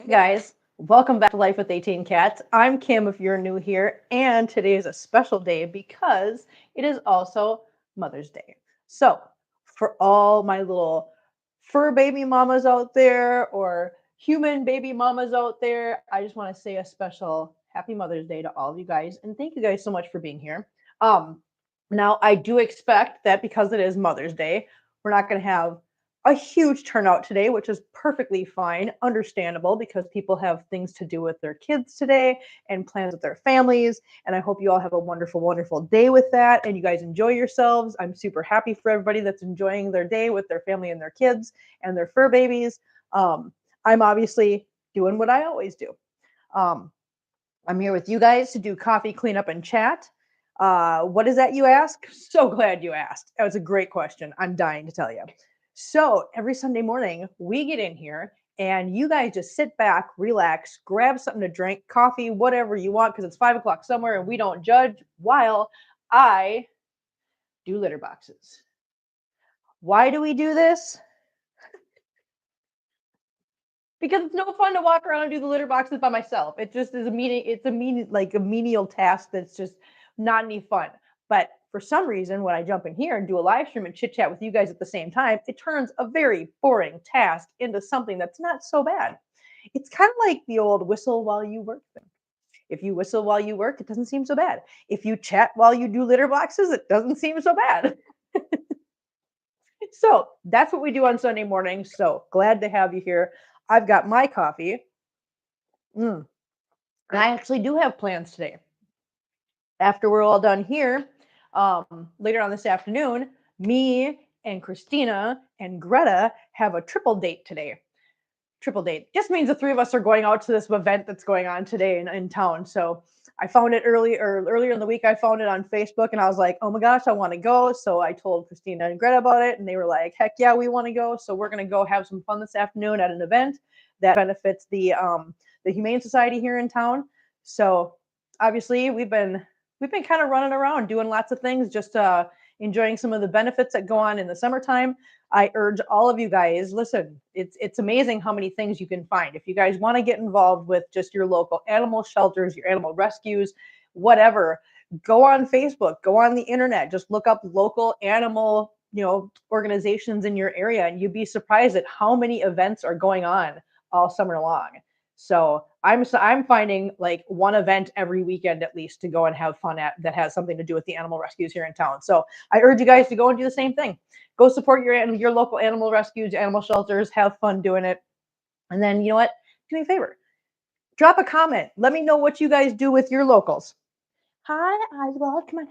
Hey guys, welcome back to Life with 18 Cats. I'm Kim if you're new here, and today is a special day because it is also Mother's Day. So, for all my little fur baby mamas out there or human baby mamas out there, I just want to say a special happy Mother's Day to all of you guys and thank you guys so much for being here. Um Now I do expect that because it is Mother's Day, we're not going to have a huge turnout today, which is perfectly fine, understandable because people have things to do with their kids today and plans with their families. And I hope you all have a wonderful, wonderful day with that and you guys enjoy yourselves. I'm super happy for everybody that's enjoying their day with their family and their kids and their fur babies. I'm obviously doing what I always do. Um, I'm here with you guys to do coffee, cleanup, and chat. What is that you ask? So glad you asked. That was a great question. I'm dying to tell you. So every Sunday morning, we get in here and you guys just sit back, relax, grab something to drink, coffee, whatever you want, because it's 5 o'clock somewhere and we don't judge while I do litter boxes. Why do we do this? Because it's no fun to walk around and do the litter boxes by myself. It just is like a menial task that's just not any fun. But for some reason, when I jump in here and do a live stream and chit chat with you guys at the same time, it turns a very boring task into something that's not so bad. It's kind of like the old whistle while you work thing. If you whistle while you work, it doesn't seem so bad. If you chat while you do litter boxes, it doesn't seem so bad. So that's what we do on Sunday mornings. So glad to have you here. I've got my coffee. Mm. And I actually do have plans today. After we're all done here, later on this afternoon, me and Christina and Greta have a triple date today. Triple date just means the three of us are going out to this event that's going on today in town. So I found it earlier in the week. I found it on Facebook and I was like, oh my gosh, I want to go. So I told Christina and Greta about it and they were like, heck yeah, we want to go. So we're going to go have some fun this afternoon at an event that benefits the Humane Society here in town. So obviously we've been kind of running around doing lots of things, just enjoying some of the benefits that go on in the summertime. I urge all of you guys, listen, it's amazing how many things you can find. If you guys want to get involved with just your local animal shelters, your animal rescues, whatever, go on Facebook, go on the internet, just look up local animal, organizations in your area and you'd be surprised at how many events are going on all summer long. So I'm finding like one event every weekend at least to go and have fun at that has something to do with the animal rescues here in town. So I urge you guys to go and do the same thing. Go support your local animal rescues, animal shelters, have fun doing it. And then you know what? Do me a favor. Drop a comment. Let me know what you guys do with your locals. Hi, Oswald. Come on.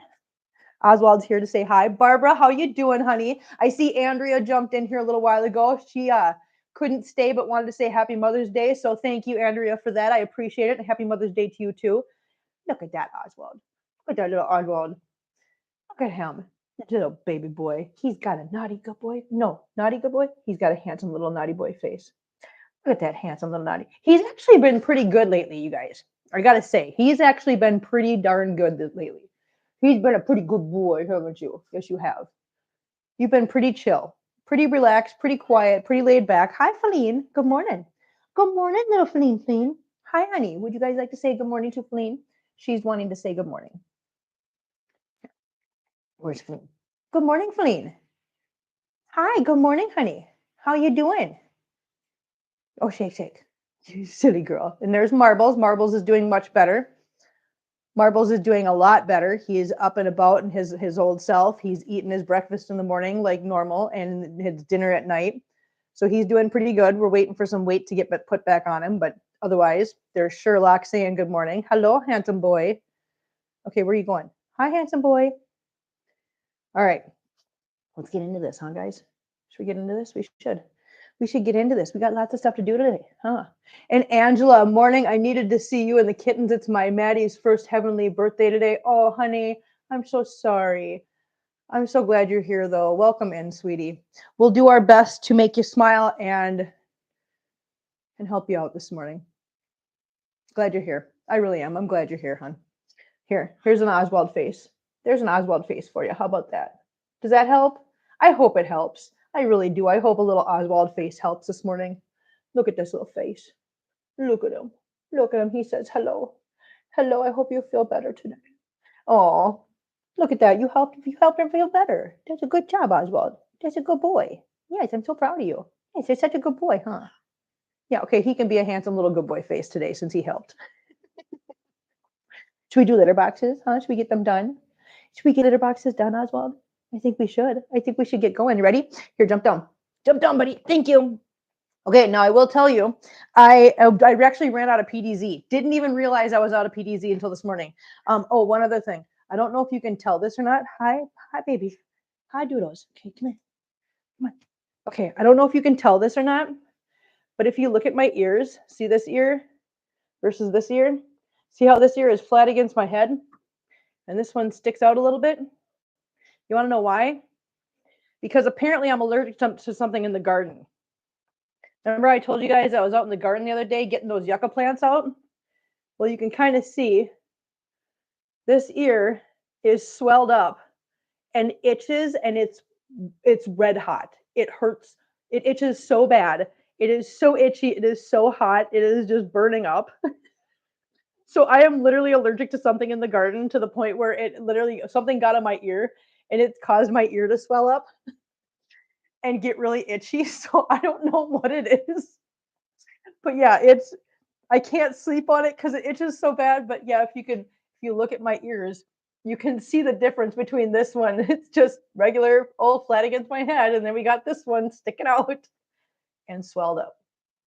Oswald's here to say hi. Barbara, how you doing, honey? I see Andrea jumped in here a little while ago. She couldn't stay but wanted to say happy Mother's Day. So thank you, Andrea, for that. I appreciate it. And happy Mother's Day to you too. Look at that, Oswald. Look at that little Oswald. Look at him. That little baby boy. He's got a naughty good boy. No, naughty good boy. He's got a handsome little naughty boy face. Look at that handsome little naughty. He's actually been pretty good lately, you guys. I gotta say, he's actually been pretty darn good lately. He's been a pretty good boy, haven't you? Yes, you have. You've been pretty chill, pretty relaxed, pretty quiet, pretty laid back. Hi, Feline. Good morning. Good morning, little Feline. Feline. Hi, honey. Would you guys like to say good morning to Feline? She's wanting to say good morning. Where's Feline? Good morning, Feline. Hi, good morning, honey. How you doing? Oh, shake, shake. You silly girl. And there's Marbles. Marbles is doing much better. Marbles is doing a lot better. He is up and about in his old self. He's eating his breakfast in the morning like normal and his dinner at night. So he's doing pretty good. We're waiting for some weight to get put back on him, but otherwise, there's Sherlock saying good morning. Hello, handsome boy. Okay, where are you going? Hi, handsome boy. All right, let's get into this, huh, guys? Should we get into this? We should. We should get into this. We got lots of stuff to do today, huh? And Angela, morning. I needed to see you and the kittens. It's my Maddie's first heavenly birthday today. Oh, honey, I'm so sorry. I'm so glad you're here, though. Welcome in, sweetie. We'll do our best to make you smile and help you out this morning. Glad you're here. I really am. I'm glad you're here, hon. Here's an Oswald face. There's an Oswald face for you. How about that? Does that help? I hope it helps. I really do. I hope a little Oswald face helps this morning. Look at this little face. Look at him. Look at him. He says hello. Hello. I hope you feel better today. Oh, look at that. You helped him feel better. That's a good job, Oswald. That's a good boy. Yes, I'm so proud of you. Yes, you're such a good boy, huh? Yeah, okay, he can be a handsome little good boy face today since he helped. Should we do litter boxes, huh? Should we get them done? Should we get litter boxes done, Oswald? I think we should. I think we should get going. Ready? Here, jump down. Jump down, buddy. Thank you. Okay, now I will tell you, I actually ran out of PDZ. Didn't even realize I was out of PDZ until this morning. Oh, one other thing. I don't know if you can tell this or not. Hi, baby. Hi, doodles. Okay, come here. Come on. Okay, I don't know if you can tell this or not, but if you look at my ears, see this ear versus this ear? See how this ear is flat against my head and this one sticks out a little bit? You want to know why? Because apparently I'm allergic to something in the garden. Remember I told you guys I was out in the garden the other day getting those yucca plants out? Well, you can kind of see this ear is swelled up and itches and it's red hot. It hurts. It itches so bad. It is so itchy. It is so hot. It is just burning up. So I am literally allergic to something in the garden to the point where it literally something got on my ear and it caused my ear to swell up and get really itchy. So I don't know what it is. But yeah, I can't sleep on it because it itches so bad. But yeah, if you look at my ears, you can see the difference between this one. It's just regular old flat against my head, and then we got this one sticking out and swelled up.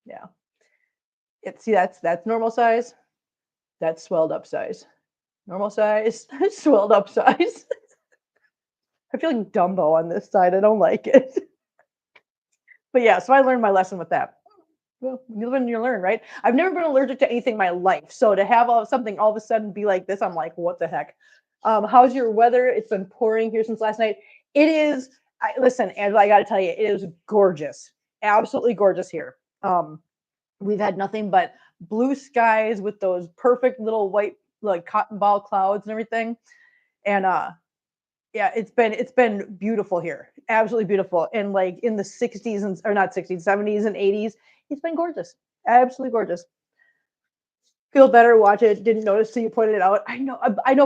Yeah. See that's normal size. That's swelled up size. Normal size, swelled up size. I feel like Dumbo on this side. I don't like it. But yeah, so I learned my lesson with that. Well, you live and you learn, right? I've never been allergic to anything in my life. So to have something all of a sudden be like this, I'm like, what the heck? How's your weather? It's been pouring here since last night. It is, listen, Angela, I got to tell you, it is gorgeous. Absolutely gorgeous here. We've had nothing but blue skies with those perfect little white, like cotton ball clouds and everything. And yeah, it's been beautiful here. Absolutely beautiful. And like in the 60s and or not 60s, 70s and 80s, it's been gorgeous. Absolutely gorgeous. Feel better, watch it. Didn't notice till you pointed it out. I know,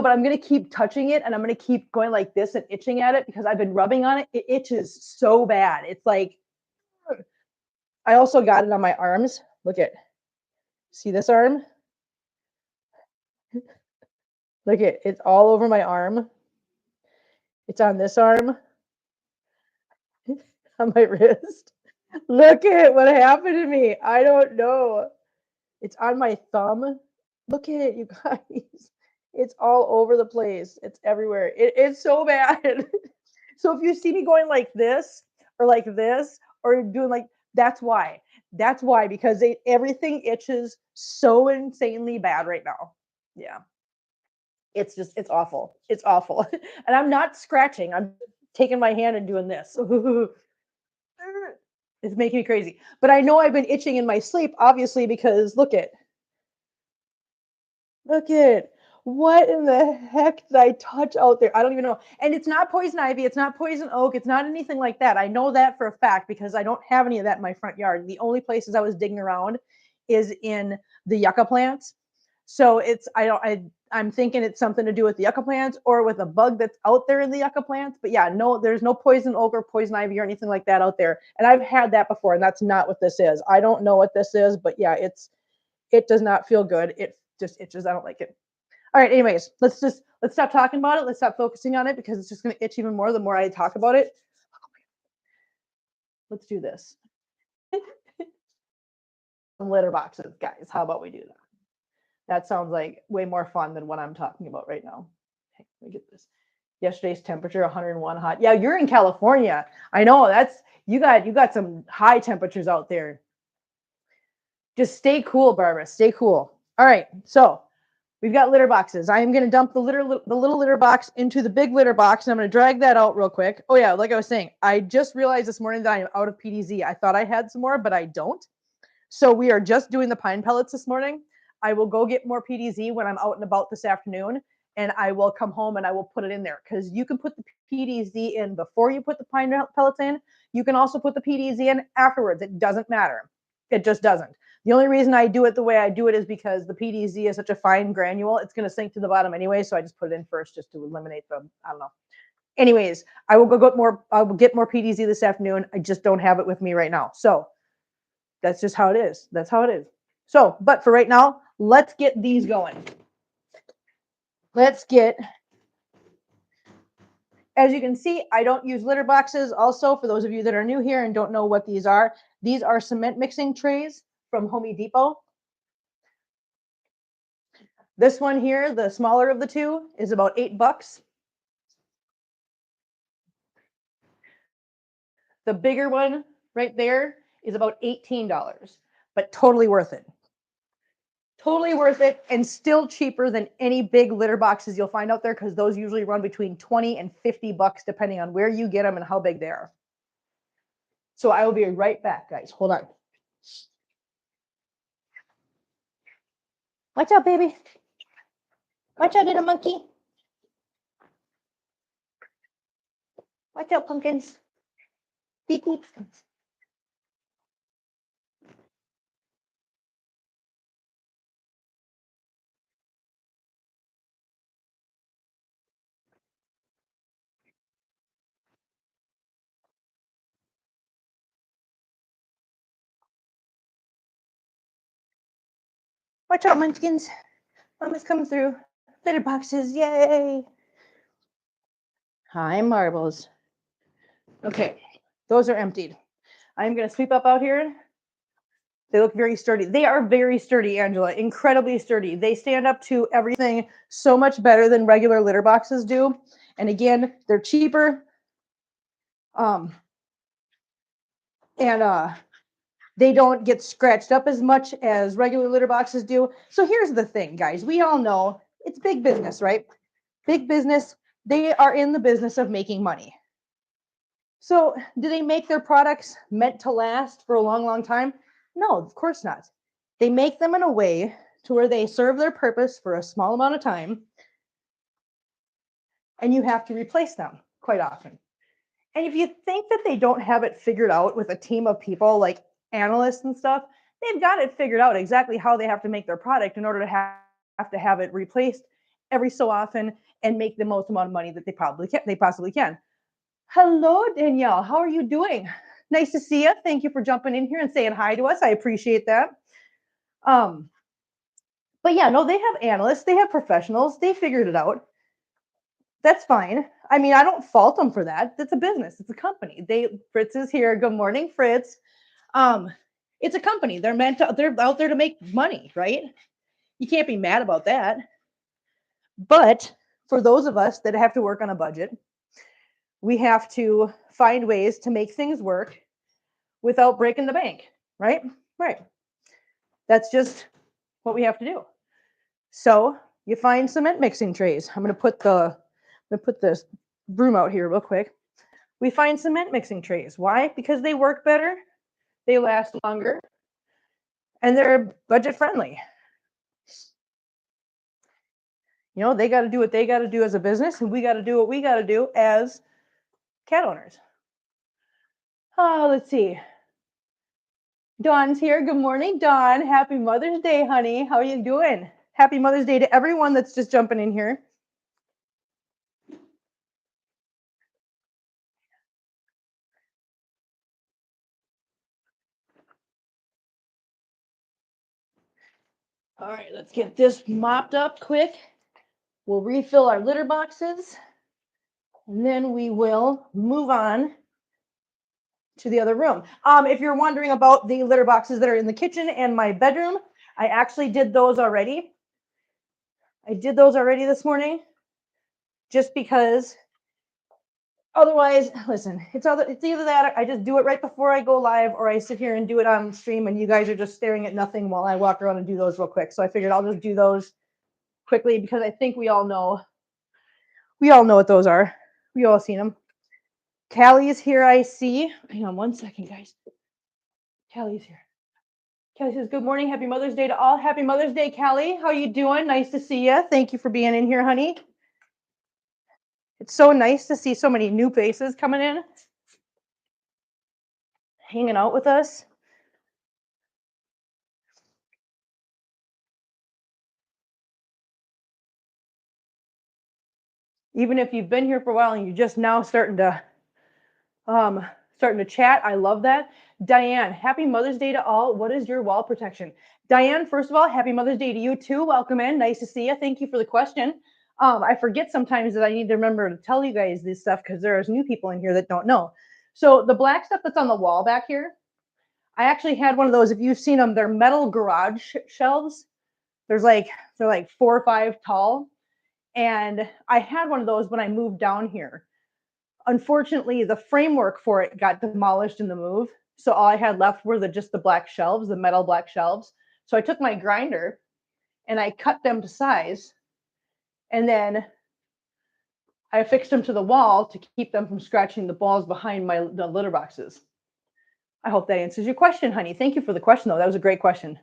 but I'm gonna keep touching it and I'm gonna keep going like this and itching at it because I've been rubbing on it. It itches so bad. It's like I also got it on my arms. Look at see this arm? Look at it's all over my arm. It's on this arm, on my wrist. Look at what happened to me. I don't know. It's on my thumb. Look at it, you guys. It's all over the place. It's everywhere. It's so bad. So if you see me going like this or doing like that's why. That's why because everything itches so insanely bad right now. Yeah. It's awful. It's awful. And I'm not scratching. I'm taking my hand and doing this. It's making me crazy. But I know I've been itching in my sleep, obviously, because look at what in the heck did I touch out there? I don't even know. And it's not poison ivy, it's not poison oak, it's not anything like that. I know that for a fact because I don't have any of that in my front yard. The only places I was digging around is in the yucca plants. So it's I don't I'm thinking it's something to do with the yucca plants or with a bug that's out there in the yucca plants. But yeah, no, there's no poison oak or poison ivy or anything like that out there. And I've had that before, and that's not what this is. I don't know what this is, but yeah, it does not feel good. It just itches. I don't like it. All right, anyways, let's stop talking about it. Let's stop focusing on it because it's just gonna itch even more the more I talk about it. Let's do this. Some litter boxes, guys. How about we do that? That sounds like way more fun than what I'm talking about right now. Okay, let me get this. Yesterday's temperature 101 hot. Yeah, you're in California. I know that's you got some high temperatures out there. Just stay cool, Barbara. Stay cool. All right. So we've got litter boxes. I am going to dump the little litter box into the big litter box, and I'm going to drag that out real quick. Oh yeah, like I was saying, I just realized this morning that I am out of PDZ. I thought I had some more, but I don't. So we are just doing the pine pellets this morning. I will go get more PDZ when I'm out and about this afternoon, and I will come home and I will put it in there because you can put the PDZ in before you put the pine pellets in. You can also put the PDZ in afterwards. It doesn't matter. It just doesn't. The only reason I do it the way I do it is because the PDZ is such a fine granule. It's going to sink to the bottom anyway, so I just put it in first just to eliminate the, I don't know. Anyways, I will go get more. I will get more PDZ this afternoon. I just don't have it with me right now. So that's just how it is. That's how it is. So, but for right now, let's get these going. Let's get, as you can see, I don't use litter boxes. Also, for those of you that are new here and don't know what these are cement mixing trays from Home Depot. This one here, the smaller of the two, is about $8. The bigger one right there is about $18, but totally worth it. Totally worth it, and still cheaper than any big litter boxes you'll find out there, because those usually run between $20 and $50 depending on where you get them and how big they are. So I will be right back, guys. Hold on. Watch out, baby. Watch out, little monkey. Watch out, pumpkins. Beep, beep. Watch out, munchkins. Mama's coming through. Litter boxes, yay. Hi, marbles. Okay, those are emptied. I'm going to sweep up out here. They look very sturdy. They are very sturdy, Angela. Incredibly sturdy. They stand up to everything so much better than regular litter boxes do. And again, they're cheaper. They don't get scratched up as much as regular litter boxes do. So here's the thing, guys. We all know it's big business, right? Big business. They are in the business of making money. So do they make their products meant to last for a long, long time? No, of course not. They make them in a way to where they serve their purpose for a small amount of time, and you have to replace them quite often. And if you think that they don't have it figured out with a team of people like analysts and stuff, they've got it figured out exactly how they have to make their product in order to have it replaced every so often and make the most amount of money that they possibly can. Hello, Danielle. How are you doing? Nice to see you. Thank you for jumping in here and saying hi to us. I appreciate that. But yeah, no, they have analysts, they have professionals, they figured it out. That's fine. I mean, I don't fault them for that. It's a business. It's a company. Fritz is here. Good morning, Fritz. It's a company. They're out there to make money, right? You can't be mad about that. But for those of us that have to work on a budget, we have to find ways to make things work without breaking the bank, right? Right. That's just what we have to do. So you find cement mixing trays. I'm going to put this broom out here real quick. We find cement mixing trays. Why? Because they work better, they last longer, and they're budget friendly. You know, they got to do what they got to do as a business, and we got to do what we got to do as cat owners. Oh, let's see. Dawn's here. Good morning, Dawn. Happy Mother's Day, honey. How are you doing? Happy Mother's Day to everyone that's just jumping in here. All right, let's get this mopped up quick. We'll refill our litter boxes, and then we will move on to the other room. If you're wondering about the litter boxes that are in the kitchen and my bedroom, I actually did those already. I did those already this morning, just because otherwise, listen, it's either that I just do it right before I go live, or I sit here and do it on stream and you guys are just staring at nothing while I walk around and do those real quick. So I figured I'll just do those quickly, because I think we all know what those are. We all seen them. Callie's here, I see. Hang on one second, guys. Callie's here. Callie says, good morning. Happy Mother's Day to all. Happy Mother's Day, Callie. How you doing? Nice to see you. Thank you for being in here, honey. It's so nice to see so many new faces coming in, hanging out with us. Even if you've been here for a while and you're just now starting to chat, I love that. Diane, happy Mother's Day to all. What is your wall protection? Diane, first of all, happy Mother's Day to you too. Welcome in. Nice to see you. Thank you for the question. I forget sometimes that I need to remember to tell you guys this stuff because there's new people in here that don't know. So the black stuff that's on the wall back here, I actually had one of those. If you've seen them, they're metal garage shelves. They're like 4 or 5 tall. And I had one of those when I moved down here. Unfortunately, the framework for it got demolished in the move. So all I had left were just the black shelves, the metal black shelves. So I took my grinder and I cut them to size. And then I affixed them to the wall to keep them from scratching the balls behind the litter boxes. I hope that answers your question, honey. Thank you for the question, though. That was a great question.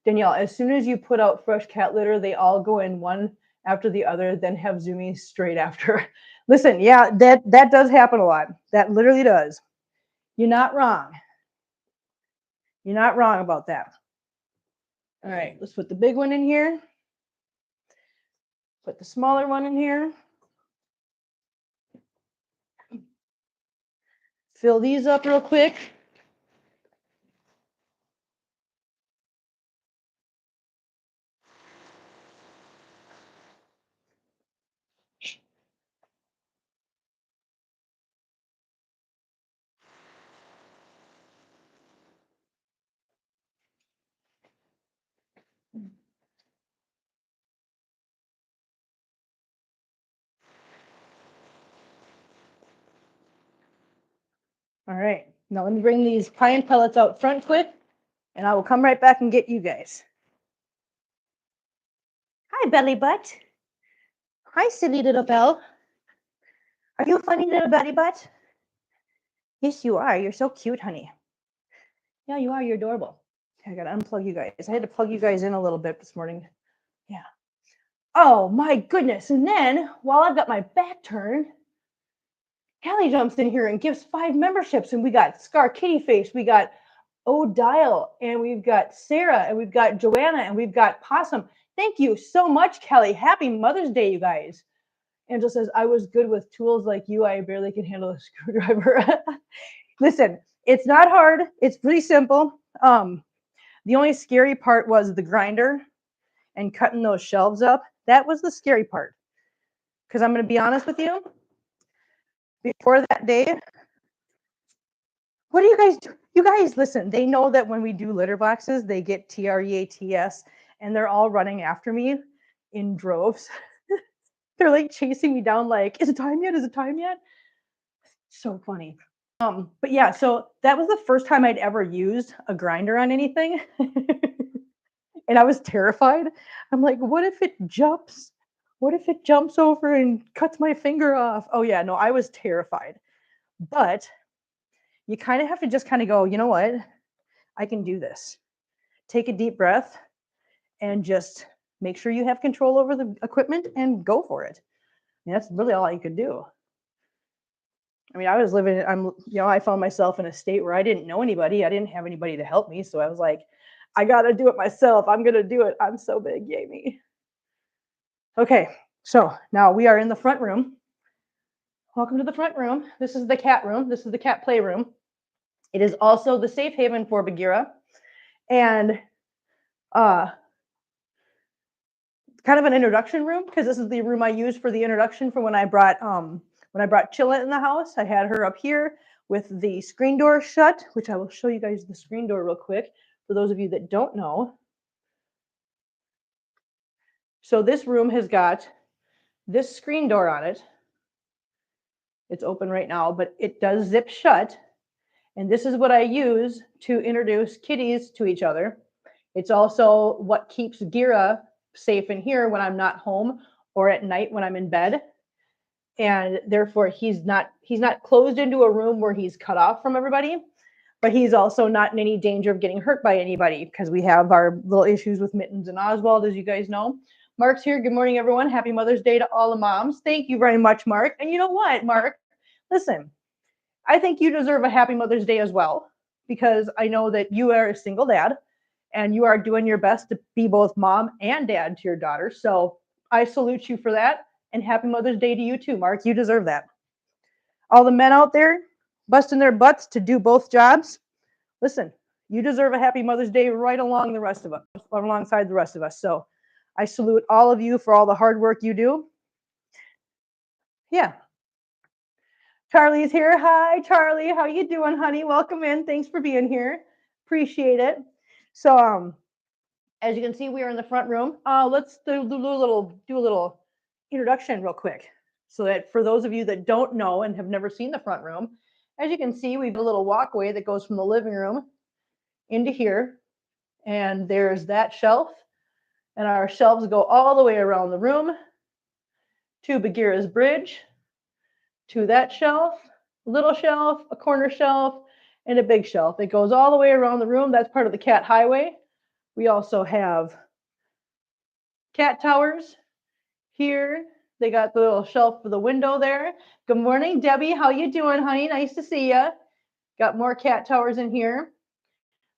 Danielle, as soon as you put out fresh cat litter, they all go in one after the other, then have zoomies straight after. Listen, yeah, that does happen a lot. That literally does. You're not wrong. You're not wrong about that. All right, let's put the big one in here. Put the smaller one in here. Fill these up real quick. All right, now let me bring these pine pellets out front quick, and I will come right back and get you guys. Hi, belly butt. Hi, silly little bell. Are you a funny little belly butt? Yes, you are. You're so cute, honey. Yeah, you are. You're adorable. Okay, I gotta unplug you guys. I had to plug you guys in a little bit this morning. Yeah. Oh my goodness. And then while I've got my back turned, Callie jumps in here and gives 5 memberships. And we got Scar Kitty Face, we got O'Dial, and we've got Sarah, and we've got Joanna, and we've got Possum. Thank you so much, Kelly. Happy Mother's Day, you guys. Angel says, I was good with tools like you. I barely can handle a screwdriver. Listen, it's not hard. It's pretty simple. The only scary part was the grinder and cutting those shelves up. That was the scary part. Because I'm going to be honest with you. Before that day, what do you guys do? You guys, listen, they know that when we do litter boxes, they get TREATS, and they're all running after me in droves. They're like chasing me down like, is it time yet? Is it time yet? So funny. But yeah, so that was the first time I'd ever used a grinder on anything. And I was terrified. I'm like, what if it jumps? What if it jumps over and cuts my finger off? Oh yeah, no, I was terrified. But you kind of have to just kind of go, you know what? I can do this. Take a deep breath and just make sure you have control over the equipment and go for it. I mean, that's really all you could do. I mean, I was living, I found myself in a state where I didn't know anybody. I didn't have anybody to help me. So I was like, I got to do it myself. I'm going to do it. I'm so big. Yay me. Okay. So now we are in the front room. Welcome to the front room. This is the cat room. This is the cat playroom. It is also the safe haven for Bagheera. And kind of an introduction room, because this is the room I used for the introduction for when I brought Chilla in the house. I had her up here with the screen door shut, which I will show you guys the screen door real quick for those of you that don't know. So this room has got this screen door on it. It's open right now, but it does zip shut. And this is what I use to introduce kitties to each other. It's also what keeps Gira safe in here when I'm not home or at night when I'm in bed. And therefore he's not closed into a room where he's cut off from everybody, but he's also not in any danger of getting hurt by anybody because we have our little issues with Mittens and Oswald, as you guys know. Mark's here. Good morning, everyone. Happy Mother's Day to all the moms. Thank you very much, Mark. And you know what, Mark? Listen, I think you deserve a happy Mother's Day as well, because I know that you are a single dad and you are doing your best to be both mom and dad to your daughter. So I salute you for that. And happy Mother's Day to you too, Mark. You deserve that. All the men out there busting their butts to do both jobs, listen, you deserve a happy Mother's Day right along the rest of us, alongside the rest of us. So I salute all of you for all the hard work you do. Yeah. Charlie's here. Hi, Charlie. How you doing, honey? Welcome in. Thanks for being here. Appreciate it. So, as you can see, we are in the front room. Let's do a little introduction real quick, so that for those of you that don't know and have never seen the front room, as you can see, we've got a little walkway that goes from the living room into here, and there's that shelf, and our shelves go all the way around the room to Bagheera's bridge, to that shelf, little shelf, a corner shelf, and a big shelf. It goes all the way around the room. That's part of the cat highway. We also have cat towers here. They got the little shelf for the window there. Good morning, Debbie. How you doing, honey? Nice to see you. Got more cat towers in here.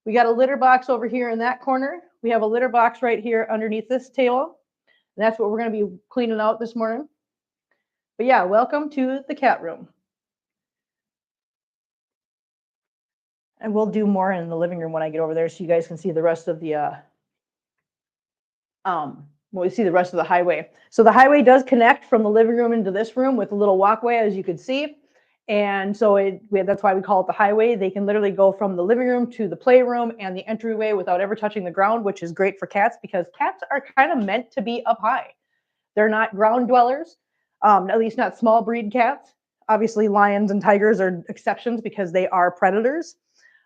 We got a litter box over here in that corner. We have a litter box right here underneath this table. And that's what we're going to be cleaning out this morning. But yeah, welcome to the cat room. And we'll do more in the living room when I get over there, so you guys can see the rest of the we see the rest of the highway. So the highway does connect from the living room into this room with a little walkway, as you can see. And so that's why we call it the highway. They can literally go from the living room to the playroom and the entryway without ever touching the ground, which is great for cats because cats are kind of meant to be up high. They're not ground dwellers, at least not small breed cats. Obviously, lions and tigers are exceptions because they are predators.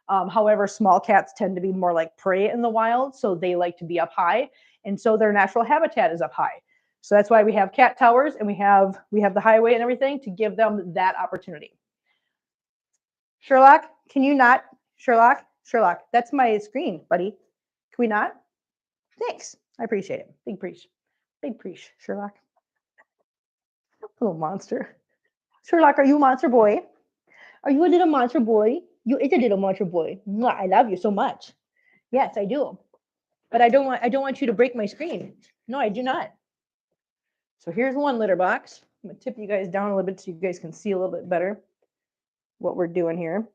However, small cats tend to be more like prey in the wild, so they like to be up high. And so their natural habitat is up high. So that's why we have cat towers and we have the highway and everything to give them that opportunity. Sherlock, can you not? Sherlock, that's my screen, buddy. Can we not? Thanks. I appreciate it. Big preach, Sherlock. Little monster. Sherlock, are you a monster boy? Are you a little monster boy? You is a little monster boy. I love you so much. Yes, I do. But I don't want you to break my screen. No, I do not. So here's one litter box. I'm going to tip you guys down a little bit so you guys can see a little bit better what we're doing here.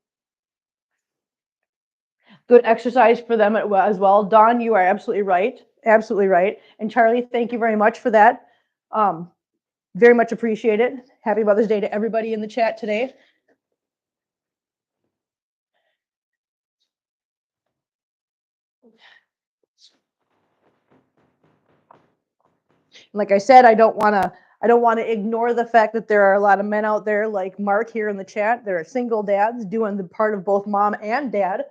Good exercise for them as well. Dawn, you are absolutely right. Absolutely right. And Charlie, thank you very much for that. Very much appreciated. Happy Mother's Day to everybody in the chat today. Like I said, I don't want to ignore the fact that there are a lot of men out there like Mark here in the chat. There are single dads doing the part of both mom and dad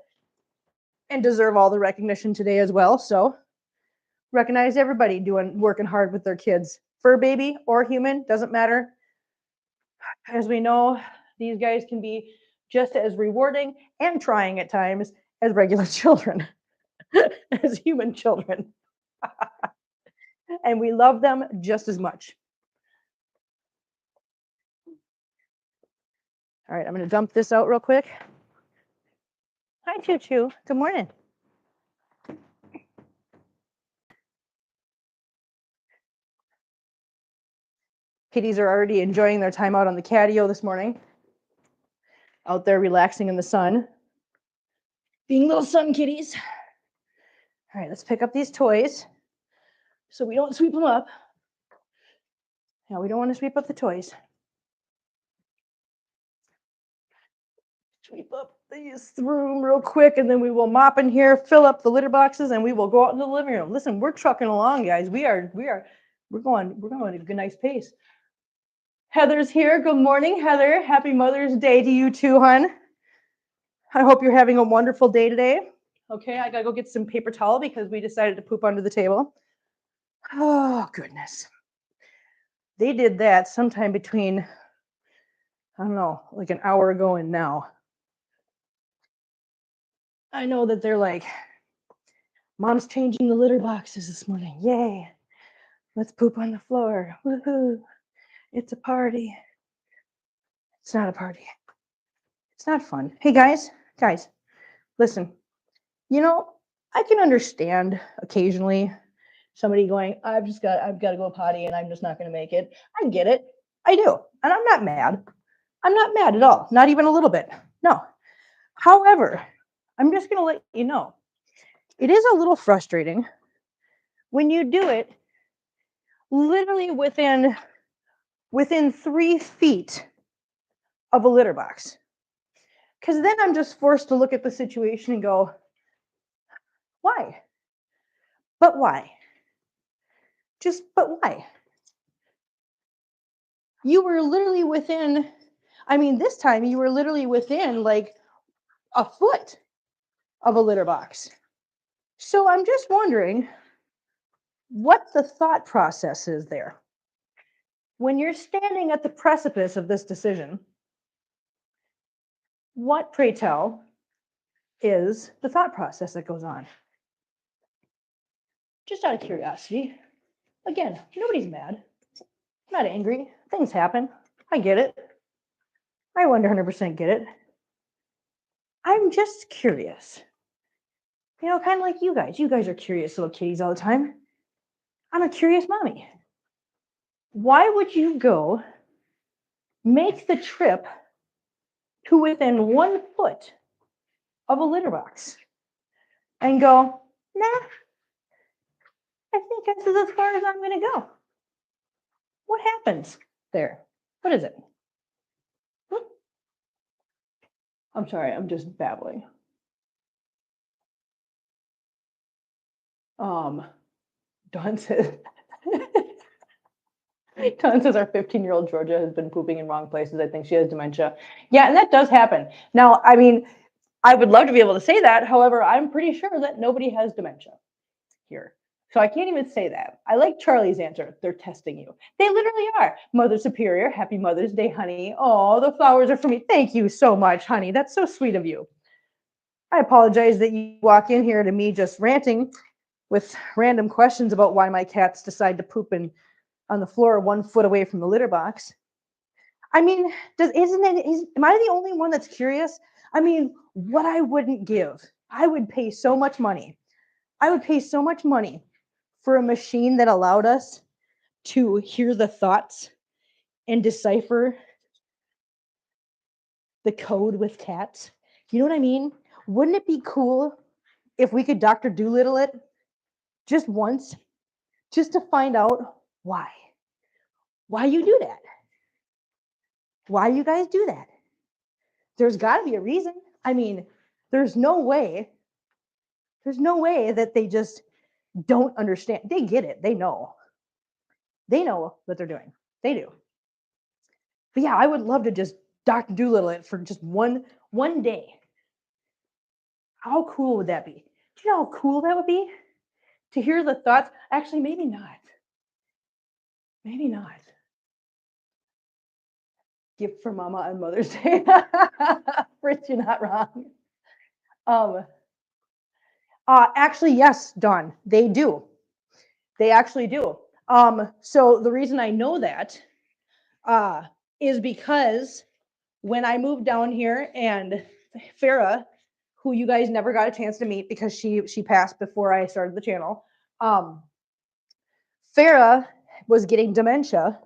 and deserve all the recognition today as well. So recognize everybody working hard with their kids. Fur baby or human, doesn't matter. As we know, these guys can be just as rewarding and trying at times as regular children, as human children. And we love them just as much. All right, I'm going to dump this out real quick. Hi, Choo Choo. Good morning. Kitties are already enjoying their time out on the catio this morning. Out there relaxing in the sun. Being little sun kitties. All right, let's pick up these toys so we don't sweep them up. Now, we don't want to sweep up the toys. Sweep up this room real quick, and then we will mop in here, fill up the litter boxes, and we will go out into the living room. Listen, we're trucking along, guys. We're going at a good, nice pace. Heather's here. Good morning, Heather. Happy Mother's Day to you too, hon. I hope you're having a wonderful day today. Okay, I gotta go get some paper towel because we decided to poop under the table. Oh, goodness. They did that sometime between, I don't know, like an hour ago and now. I know that they're like, Mom's changing the litter boxes this morning. Yay. Let's poop on the floor. Woohoo. It's a party. It's not a party. It's not fun. Hey, guys, listen. You know, I can understand occasionally somebody going, I've got to go potty and I'm just not going to make it. I get it. I do. And I'm not mad. I'm not mad at all. Not even a little bit. No. However, I'm just going to let you know, it is a little frustrating when you do it literally within 3 feet of a litter box. Because then I'm just forced to look at the situation and go, why? But why? But why? You were literally within, this time you were literally within like a foot of a litter box. So I'm just wondering what the thought process is there. When you're standing at the precipice of this decision, what, pray tell, is the thought process that goes on? Just out of curiosity. Again, nobody's mad. I'm not angry. Things happen. I get it. I 100% get it. I'm just curious. Kind of like you guys. You guys are curious little kitties all the time. I'm a curious mommy. Why would you go make the trip to within 1 foot of a litter box and go, nah, I think this is as far as I'm going to go? What happens there? What is it? I'm sorry, I'm just babbling. Dawn says, our 15-year-old Georgia has been pooping in wrong places. I think she has dementia. Yeah, and that does happen. Now, I would love to be able to say that. However, I'm pretty sure that nobody has dementia here. So I can't even say that. I like Charlie's answer. They're testing you. They literally are. Mother Superior, happy Mother's Day, honey. Oh, the flowers are for me. Thank you so much, honey. That's so sweet of you. I apologize that you walk in here to me just ranting with random questions about why my cats decide to poop on the floor 1 foot away from the litter box. Am I the only one that's curious? What I wouldn't give. I would pay so much money. I would pay so much money for a machine that allowed us to hear the thoughts and decipher the code with cats. You know what I mean? Wouldn't it be cool if we could Dr. Dolittle it just once, just to find out why you do that? Why you guys do that? There's got to be a reason. There's no way that they just don't understand. They get it. They know what they're doing. They do. But yeah, I would love to just Dr. Dolittle it for just one day. How cool would that be? Do you know how cool that would be? To hear the thoughts? Actually, maybe not. Maybe not. Gift for Mama on Mother's Day. Fritz, you're not wrong. Actually, yes, Dawn, they do. They actually do. So the reason I know that is because when I moved down here, and Farah, who you guys never got a chance to meet because she passed before I started the channel, Farah was getting dementia.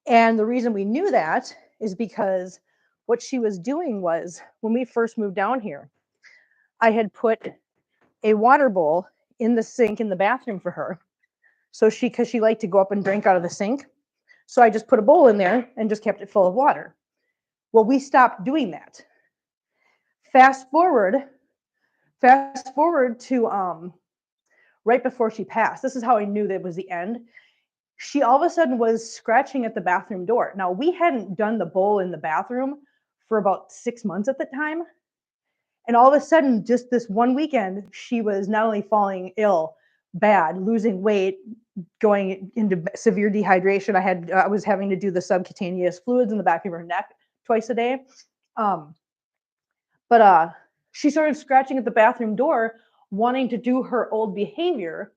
And the reason we knew that is because what she was doing was, when we first moved down here, I had put a water bowl in the sink in the bathroom for her. So because she liked to go up and drink out of the sink. So I just put a bowl in there and just kept it full of water. Well, we stopped doing that. Fast forward to right before she passed. This is how I knew that it was the end. She all of a sudden was scratching at the bathroom door. Now, we hadn't done the bowl in the bathroom for about 6 months at the time. And all of a sudden, just this one weekend, she was not only falling ill, bad, losing weight, going into severe dehydration. I was having to do the subcutaneous fluids in the back of her neck twice a day. But she started scratching at the bathroom door, wanting to do her old behavior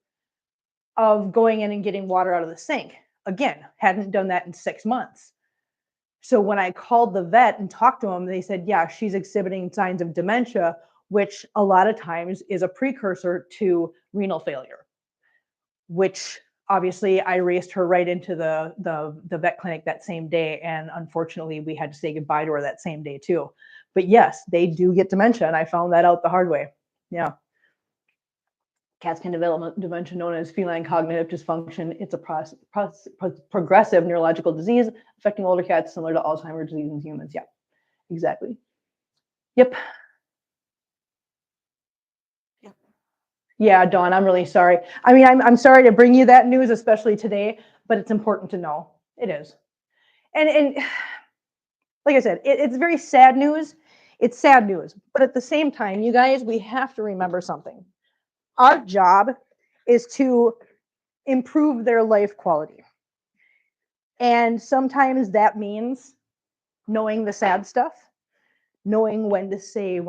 of going in and getting water out of the sink. Again, hadn't done that in 6 months. So when I called the vet and talked to them, they said, yeah, she's exhibiting signs of dementia, which a lot of times is a precursor to renal failure. which obviously I raced her right into the vet clinic that same day, and unfortunately we had to say goodbye to her that same day too. But yes, they do get dementia, and I found that out the hard way. Yeah. Cats can develop dementia known as feline cognitive dysfunction. It's a progressive neurological disease affecting older cats, similar to Alzheimer's disease in humans. Yeah, exactly. Yep. Yeah, Dawn, I'm really sorry. I mean, I'm sorry to bring you that news, especially today, but it's important to know. It is. And like I said, it's very sad news. It's sad news. But at the same time, you guys, we have to remember something. Our job is to improve their life quality. And sometimes that means knowing the sad stuff, knowing when to say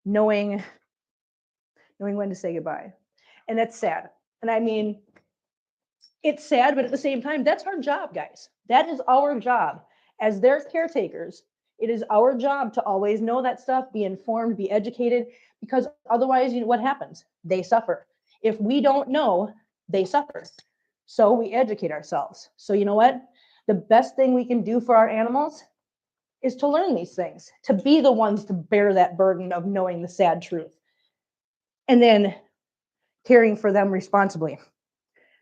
knowing when to say goodbye. And that's sad. And I mean, it's sad, but at the same time, that's our job, guys. That is our job. As their caretakers, it is our job to always know that stuff, be informed, be educated, because otherwise, you know what happens? They suffer. If we don't know, they suffer. So we educate ourselves. So you know what? The best thing we can do for our animals is to learn these things, to be the ones to bear that burden of knowing the sad truth, and then caring for them responsibly,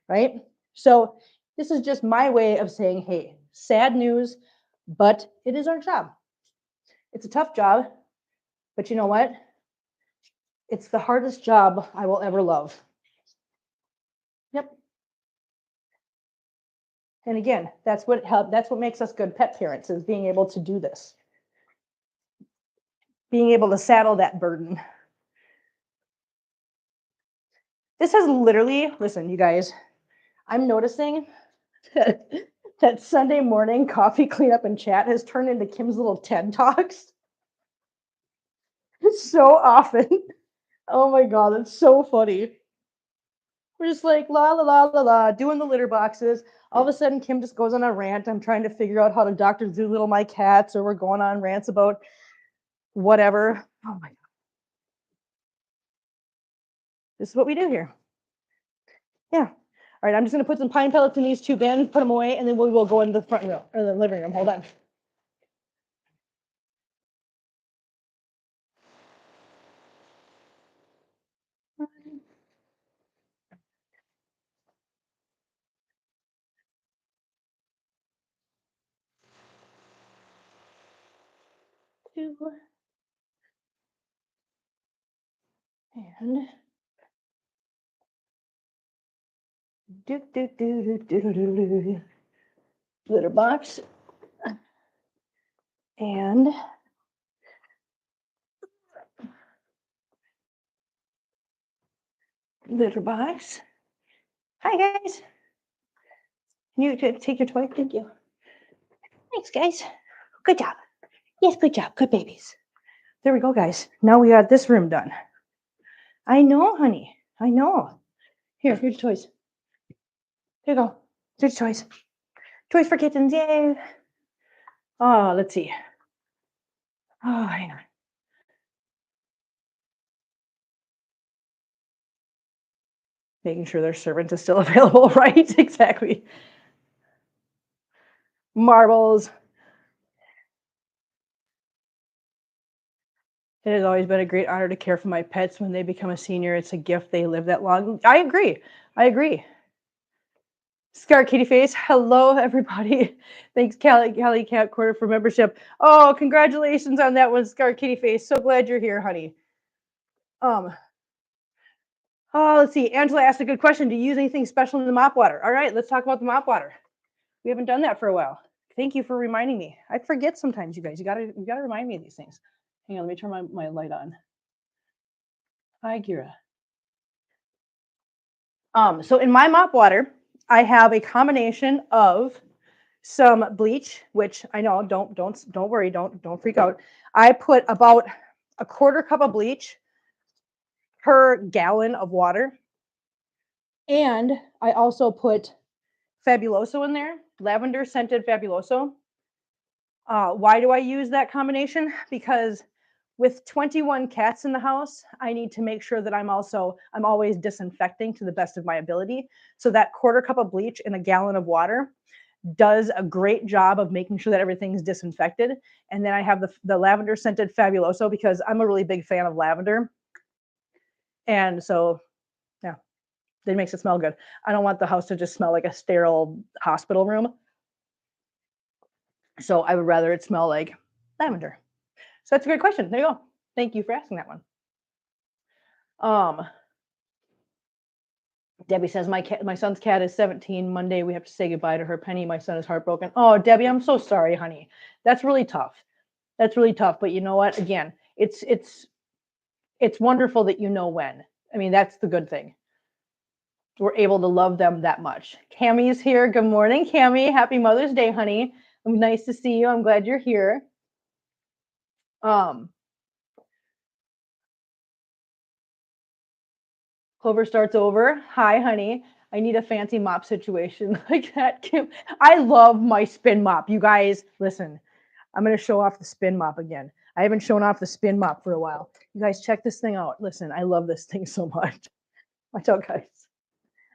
right? So this is just my way of saying, hey, sad news, but it is our job. It's a tough job, but you know what? It's the hardest job I will ever love. Yep. And again, that's what makes us good pet parents, is being able to do this. Being able to saddle that burden. This has literally, listen, you guys, I'm noticing that Sunday morning coffee cleanup and chat has turned into Kim's little TED Talks so often. Oh my God, that's so funny. We're just like la la la la la, doing the litter boxes. All of a sudden, Kim just goes on a rant. I'm trying to figure out how to Dr. Doolittle my cats, or we're going on rants about whatever. Oh my God. This is what we do here. Yeah. All right, I'm just going to put some pine pellets in these two bins, put them away, and then we will go into the front room, or the living room. Hold on. Two. And litter box. And litter box. Hi, guys. Can you take your toy? Thank you. Thanks, guys. Good job. Yes, good job. Good babies. There we go, guys. Now we got this room done. I know, honey. I know. Here's your toys. Here you go. Here's toys. Toys for kittens. Yay. Oh, let's see. Oh, hang on. Making sure their servant is still available, right? Exactly. Marbles. It has always been a great honor to care for my pets. When they become a senior, it's a gift they live that long. I agree. I agree. Scar Kitty Face. Hello, everybody. Thanks, Callie Cat Quarter, for membership. Oh, congratulations on that one, Scar Kitty Face. So glad you're here, honey. Oh, let's see. Angela asked a good question. Do you use anything special in the mop water? All right, let's talk about the mop water. We haven't done that for a while. Thank you for reminding me. I forget sometimes, you guys. You gotta remind me of these things. Hang on, let me turn my light on. Hi, Gira. So in my mop water, I have a combination of some bleach, which I know, don't worry, don't freak out. I put about a quarter cup of bleach per gallon of water. And I also put Fabuloso in there, lavender scented Fabuloso. Why do I use that combination? Because with 21 cats in the house, I need to make sure that I'm always disinfecting to the best of my ability. So that quarter cup of bleach in a gallon of water does a great job of making sure that everything's disinfected. And then I have the lavender scented Fabuloso because I'm a really big fan of lavender. And so, yeah, it makes it smell good. I don't want the house to just smell like a sterile hospital room. So I would rather it smell like lavender. So that's a great question. There you go. Thank you for asking that one. Debbie says my son's cat is 17. Monday we have to say goodbye to her. Penny, my son is heartbroken. Oh, Debbie, I'm so sorry, honey. That's really tough. That's really tough. But you know what? Again, it's wonderful that you know when. I mean, that's the good thing. We're able to love them that much. Cammie's here. Good morning, Cammie. Happy Mother's Day, honey. Nice to see you. I'm glad you're here. Clover starts over. Hi, honey. I need a fancy mop situation like that, Kim. I love my spin mop. You guys, listen. I'm going to show off the spin mop again. I haven't shown off the spin mop for a while. You guys, check this thing out. Listen, I love this thing so much. Watch out, guys.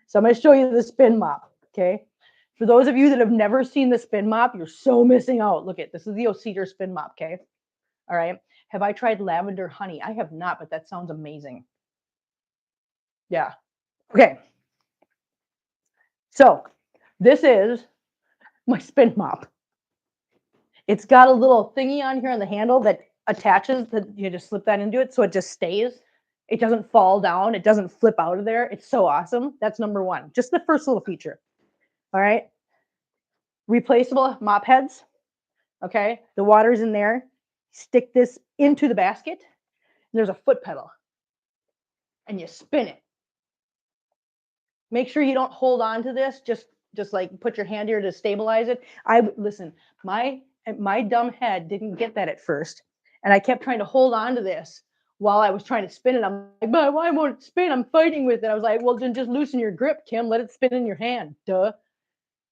So I'm going to show you the spin mop, okay? For those of you that have never seen the spin mop, you're so missing out. Look at this is the O'Cedar spin mop, okay? All right. Have I tried lavender honey? I have not, but that sounds amazing. Yeah. Okay. So this is my spin mop. It's got a little thingy on here on the handle that attaches that you just slip that into it so it just stays. It doesn't fall down. It doesn't flip out of there. It's so awesome. That's number one. Just the first little feature. All right. Replaceable mop heads. Okay. The water's in there. Stick this into the basket. And there's a foot pedal. And you spin it. Make sure you don't hold on to this. Just like put your hand here to stabilize it. Listen, my dumb head didn't get that at first. And I kept trying to hold on to this while I was trying to spin it. I'm like, but why won't it spin? I'm fighting with it. I was like, well, then just loosen your grip, Kim. Let it spin in your hand. Duh.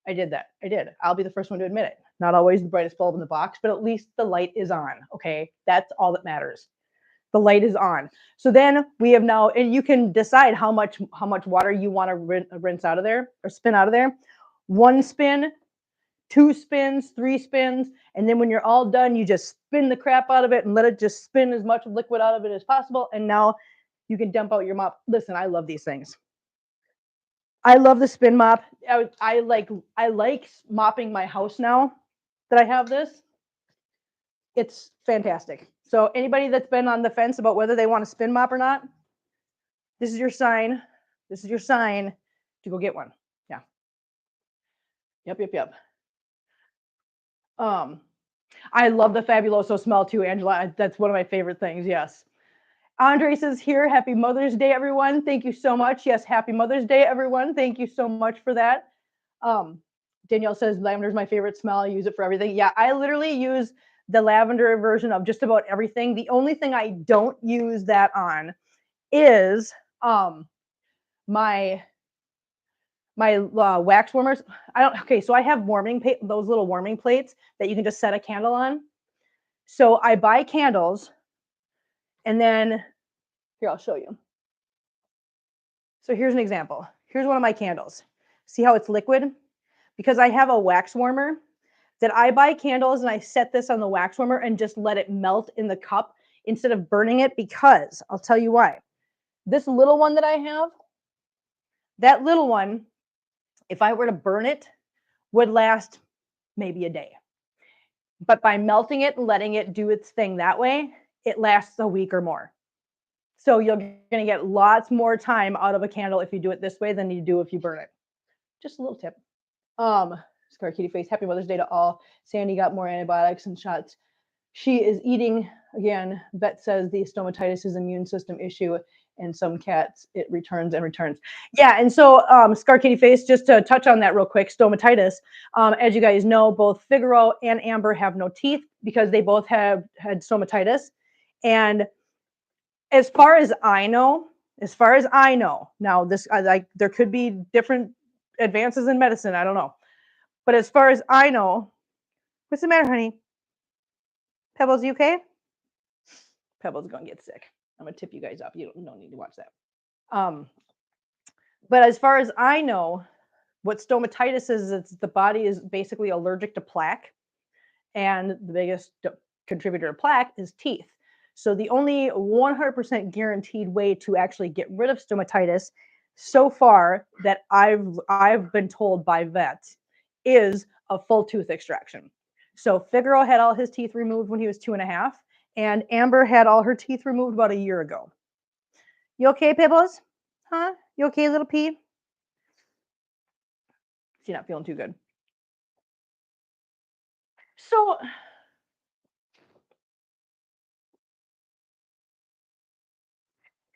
I did that. I did. I'll be the first one to admit it. Not always the brightest bulb in the box, but at least the light is on. Okay. That's all that matters. The light is on. So then we have now, and you can decide how much water you want to rinse out of there or spin out of there. 1 spin, 2 spins, 3 spins, and then when you're all done, you just spin the crap out of it and let it just spin as much liquid out of it as possible. And now you can dump out your mop. Listen, I love these things. I love the spin mop. I like mopping my house now that I have this. It's fantastic. So anybody that's been on the fence about whether they want a spin mop or not, this is your sign. This is your sign to go get one. Yeah. Yep. I love the Fabuloso smell too, Angela. That's one of my favorite things. Yes. Andre says here, happy Mother's Day, everyone. Thank you so much. Yes, happy Mother's Day, everyone. Thank you so much for that. Danielle says lavender is my favorite smell. I use it for everything. Yeah, I literally use the lavender version of just about everything. The only thing I don't use that on is my wax warmers. So I have those little warming plates that you can just set a candle on. So I buy candles and then here, I'll show you. So here's an example. Here's one of my candles. See how it's liquid? Because I have a wax warmer that I buy candles and I set this on the wax warmer and just let it melt in the cup instead of burning it, because I'll tell you why. This little one that I have, that little one, if I were to burn it, would last maybe a day. But by melting it and letting it do its thing that way, it lasts a week or more. So you're going to get lots more time out of a candle if you do it this way than you do if you burn it. Just a little tip. Scar Kitty Face, happy Mother's Day to all. Sandy got more antibiotics and shots. She is eating again. Vet says the stomatitis is an immune system issue, and some cats it returns and returns. Yeah, and so Scar Kitty Face, just to touch on that real quick, stomatitis. As you guys know, both Figaro and Amber have no teeth because they both had stomatitis. And as far as I know, now this there could be different advances in medicine. I don't know. But as far as I know, what's the matter, honey? Pebbles, you okay? Pebble's gonna get sick. I'm gonna tip you guys up. You don't need to watch that. But as far as I know, what stomatitis is, it's the body is basically allergic to plaque, and the biggest contributor to plaque is teeth. So the only 100% guaranteed way to actually get rid of stomatitis so far that I've been told by vets is a full tooth extraction. So Figaro had all his teeth removed when he was 2.5, and Amber had all her teeth removed about a year ago. You okay, Pibbles? Huh? You okay, little P? She's not feeling too good. So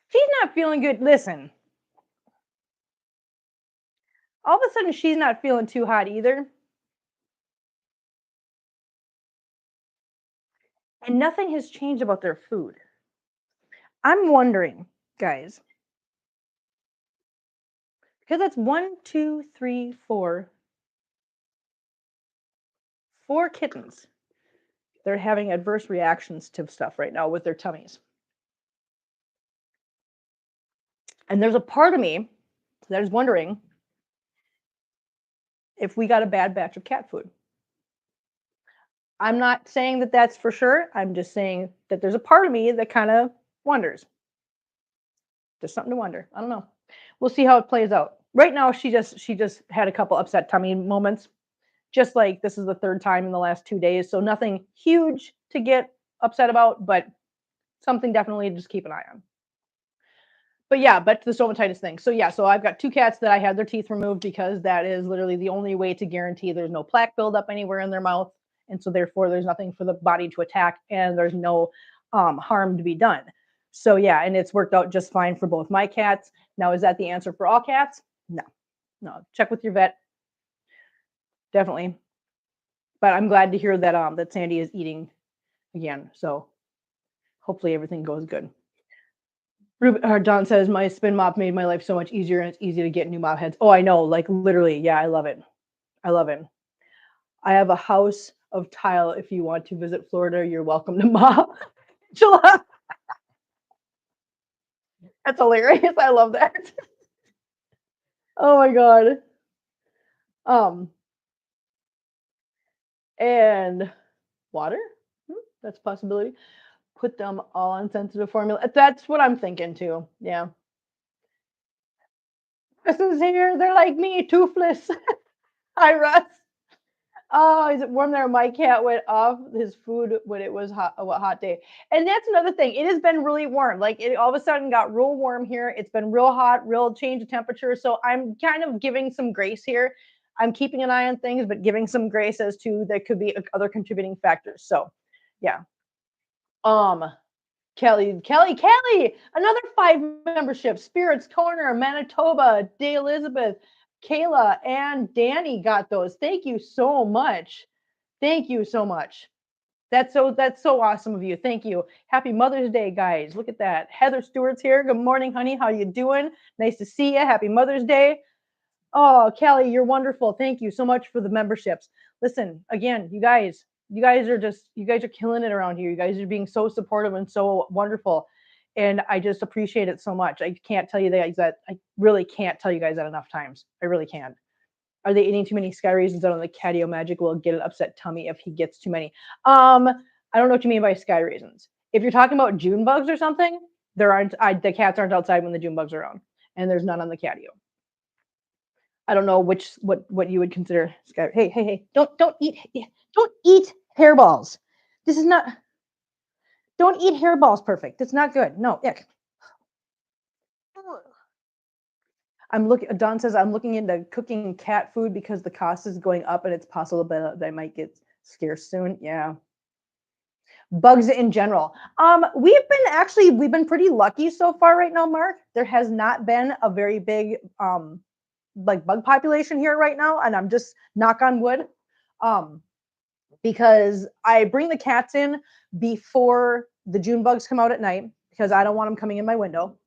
she's not feeling good. Listen, all of a sudden she's not feeling too hot either. And nothing has changed about their food. I'm wondering, guys, because that's 1, 2, 3, 4 kittens. They're having adverse reactions to stuff right now with their tummies. And there's a part of me that is wondering if we got a bad batch of cat food. I'm not saying that that's for sure. I'm just saying that there's a part of me that kind of wonders. There's something to wonder. I don't know. We'll see how it plays out. Right now, she just had a couple upset tummy moments. Just like this is the third time in the last 2 days, so nothing huge to get upset about, but something definitely to just keep an eye on. But yeah, back to the stomatitis thing. So yeah, so I've got 2 cats that I had their teeth removed because that is literally the only way to guarantee there's no plaque buildup anywhere in their mouth, and so therefore there's nothing for the body to attack, and there's no harm to be done. So yeah, and it's worked out just fine for both my cats. Now, is that the answer for all cats? No. Check with your vet. Definitely. But I'm glad to hear that that Sandy is eating again. So hopefully everything goes good. Don says my spin mop made my life so much easier, and it's easy to get new mop heads. Oh, I know, like literally, yeah, I love it. I love it. I have a house of tile. If you want to visit Florida, you're welcome to mop. That's hilarious. I love that. Oh my god. And water? That's a possibility. Put them all on sensitive formula. That's what I'm thinking too. Yeah. Russ is here. They're like me, toothless. Hi, Russ. Oh, is it warm there? My cat went off his food when it was hot, a hot day. And that's another thing. It has been really warm. Like it all of a sudden got real warm here. It's been real hot, real change of temperature. So I'm kind of giving some grace here. I'm keeping an eye on things, but giving some grace as to there could be other contributing factors. So yeah. Kelly, another 5 memberships. Spirits Corner, Manitoba, Day Elizabeth, Kayla, and Danny got those. Thank you so much. Thank you so much. That's so awesome of you. Thank you. Happy Mother's Day, guys. Look at that. Heather Stewart's here. Good morning, honey. How you doing? Nice to see you. Happy Mother's Day. Oh, Kelly, you're wonderful. Thank you so much for the memberships. Listen, again, you guys are killing it around here. You guys are being so supportive and so wonderful. And I just appreciate it so much. I can't tell you that I really can't tell you guys that enough times. I really can't. Are they eating too many sky raisins out on the Catio Magic will get an upset tummy if he gets too many? I don't know what you mean by sky raisins. If you're talking about June bugs or something, the cats aren't outside when the June bugs are around, and there's none on the Catio. I don't know what you would consider sky. Hey! Don't eat hairballs. This is not. Don't eat hairballs. Perfect. That's not good. No, ick. Don says I'm looking into cooking cat food because the cost is going up and it's possible that I might get scarce soon. Yeah. Bugs in general. We've been pretty lucky so far right now, Mark. There has not been a very big like bug population here right now, and I'm just knock on wood. Because I bring the cats in before the June bugs come out at night because I don't want them coming in my window.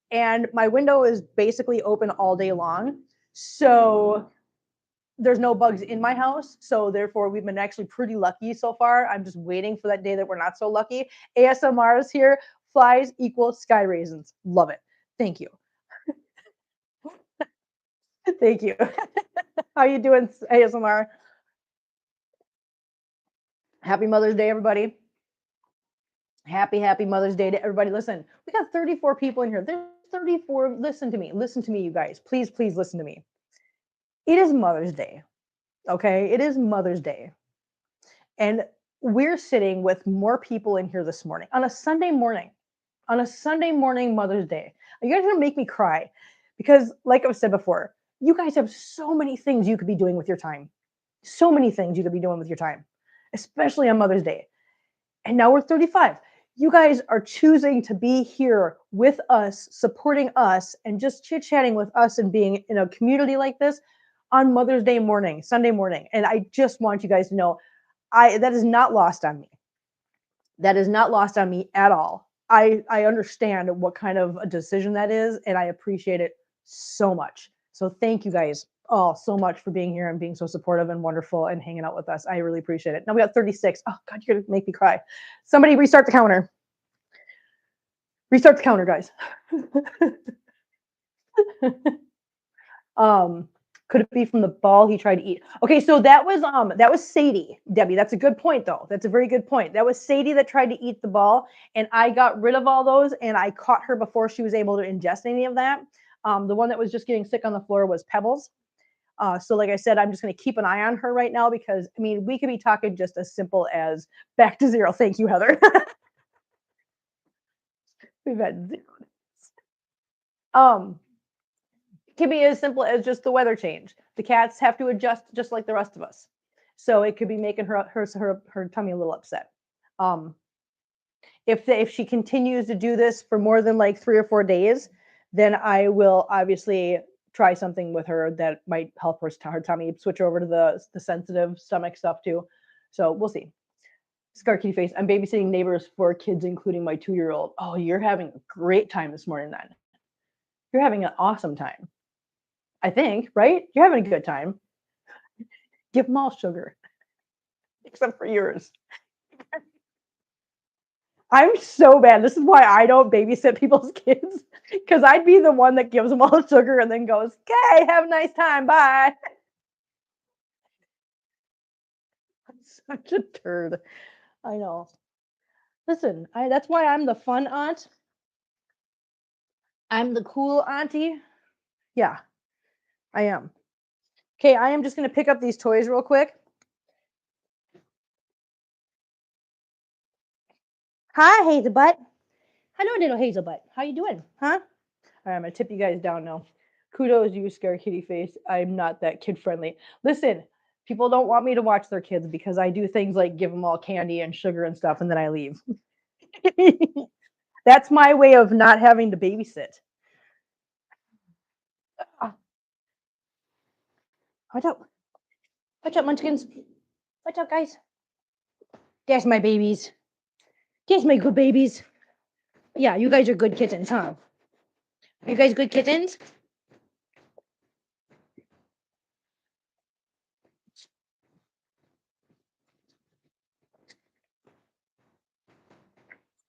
And my window is basically open all day long. So there's no bugs in my house, so therefore we've been actually pretty lucky so far. I'm just waiting for that day that we're not so lucky. ASMR is here. Flies equal sky raisins. Love it. Thank you. Thank you. How you doing, ASMR? Happy Mother's Day, everybody. Happy Mother's Day to everybody. Listen, we got 34 people in here. There's 34. Listen to me. Listen to me, you guys. Please listen to me. It is Mother's Day. Okay? It is Mother's Day. And we're sitting with more people in here this morning on a Sunday morning. On a Sunday morning, Mother's Day. You guys are going to make me cry because, like I've said before, you guys have so many things you could be doing with your time. So many things you could be doing with your time, especially on Mother's Day. And now we're 35. You guys are choosing to be here with us, supporting us, and just chit chatting with us and being in a community like this on Mother's Day morning, Sunday morning. And I just want you guys to know that is not lost on me. That is not lost on me at all. I understand what kind of a decision that is, and I appreciate it so much. So thank you guys all so much for being here and being so supportive and wonderful and hanging out with us. I really appreciate it. Now we got 36. Oh God, you're gonna make me cry. Somebody restart the counter. Restart the counter, guys. Could it be from the ball he tried to eat? Okay, so that was Sadie, Debbie. That's a good point, though. That's a very good point. That was Sadie that tried to eat the ball, and I got rid of all those, and I caught her before she was able to ingest any of that. The one that was just getting sick on the floor was Pebbles. So, like I said, I'm just going to keep an eye on her right now because I mean, we could be talking just as simple as back to zero. Thank you, Heather. We've had zero. Um, it can be as simple as just the weather change. The cats have to adjust just like the rest of us. So it could be making her tummy a little upset. Um, if she continues to do this for more than like 3 or 4 days, then I will obviously try something with her that might help her tummy switch over to the sensitive stomach stuff too. So we'll see. Scar kitty face. I'm babysitting neighbors for kids, including my 2-year-old. Oh, you're having a great time this morning then. You're having an awesome time. I think, right? You're having a good time. Give them all sugar, except for yours. I'm so bad. This is why I don't babysit people's kids, because I'd be the one that gives them all the sugar and then goes, "Okay, have a nice time, bye." I'm such a turd. I know. Listen, that's why I'm the fun aunt. I'm the cool auntie. Yeah, I am. Okay, I am just gonna pick up these toys real quick. Hi, Hazelbutt. Hello, little Hazelbutt. How you doing? Huh? All right, I'm gonna tip you guys down now. Kudos, you scare kitty face. I'm not that kid friendly. Listen, people don't want me to watch their kids because I do things like give them all candy and sugar and stuff, and then I leave. That's my way of not having to babysit. Ah, watch out. Watch out, munchkins. Watch out, guys. There's my babies. There's my good babies. Yeah, you guys are good kittens, huh? Are you guys good kittens?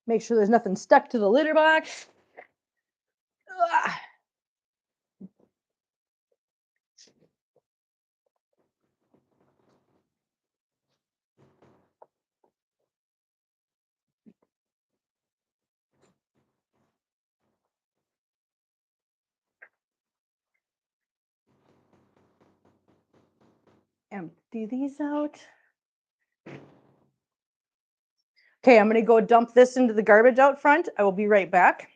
Make sure there's nothing stuck to the litter box. Ugh. Empty these out. Okay, I'm going to go dump this into the garbage out front. I will be right back.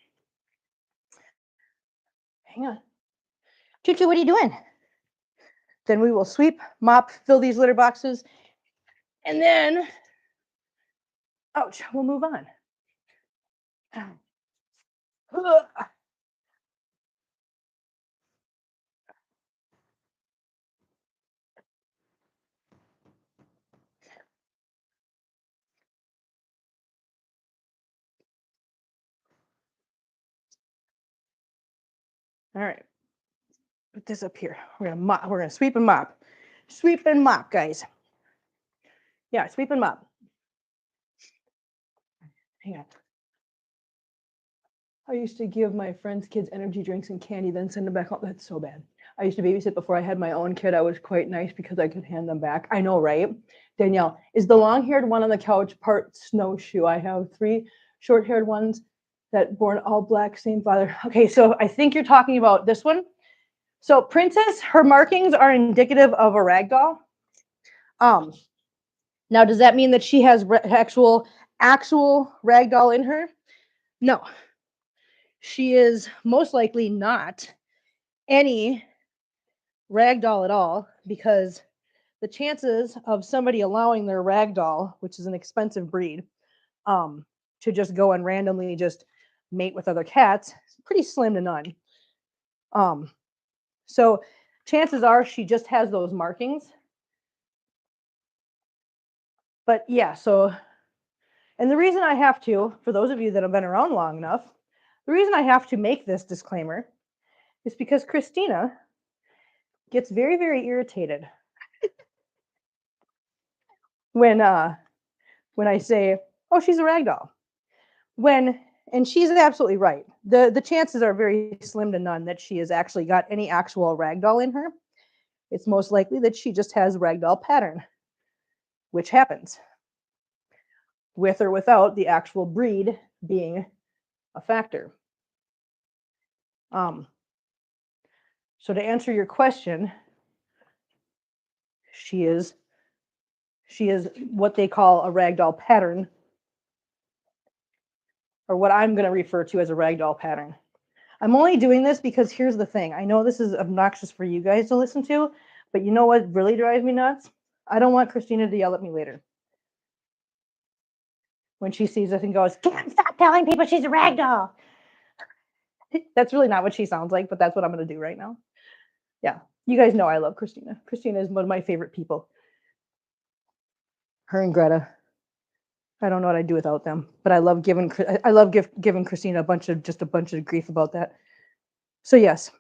Hang on. Choo-choo, what are you doing? Then we will sweep, mop, fill these litter boxes, and then, ouch, we'll move on. All right, put this up here. We're gonna sweep and mop. Sweep and mop, guys. Yeah, sweep and mop. Hang on. I used to give my friends' kids energy drinks and candy, then send them back home. That's so bad. I used to babysit before I had my own kid. I was quite nice because I could hand them back. I know, right? Danielle, is the long-haired one on the couch part snowshoe? I have 3 short-haired ones that born all black, same father. Okay, so I think you're talking about this one. So Princess, her markings are indicative of a rag doll. Now, does that mean that she has actual rag doll in her? No. She is most likely not any rag doll at all, because the chances of somebody allowing their rag doll, which is an expensive breed, to just go and randomly just mate with other cats is pretty slim to none. So chances are she just has those markings. But yeah, so, and the reason I have to, for those of you that have been around long enough, the reason I have to make this disclaimer is because Christina gets very, very irritated when I say, "Oh, she's a rag doll." And she's absolutely right. The chances are very slim to none that she has actually got any actual rag doll in her. It's most likely that she just has rag doll pattern, which happens with or without the actual breed being a factor. So to answer your question, she is what they call a ragdoll pattern, or what I'm going to refer to as a ragdoll pattern. I'm only doing this because here's the thing. I know this is obnoxious for you guys to listen to, but you know what really drives me nuts? I don't want Christina to yell at me later when she sees this and goes, "Can't stop telling people she's a ragdoll." That's really not what she sounds like, but that's what I'm going to do right now. Yeah, you guys know I love Christina. Christina is one of my favorite people. Her and Greta. I don't know what I'd do without them, but I love giving Christina a bunch of grief about that. So yes,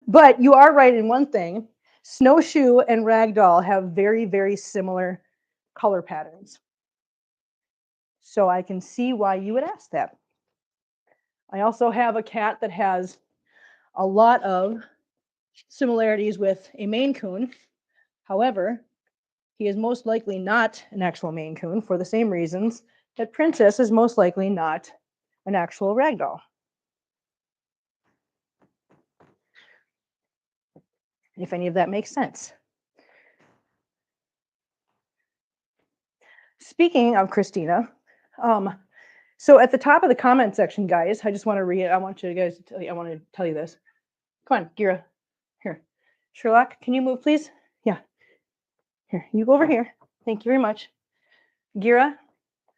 but you are right in one thing: snowshoe and ragdoll have very, very similar color patterns. So I can see why you would ask that. I also have a cat that has a lot of similarities with a Maine Coon. However, he is most likely not an actual Maine Coon for the same reasons that Princess is most likely not an actual ragdoll. If any of that makes sense. Speaking of Christina, so at the top of the comment section, guys, I just want to read it. I want you guys to tell you, I want to tell you this. Come on, Gira. Here. Sherlock, can you move, please? Yeah. Here, you go over here. Thank you very much. Gira,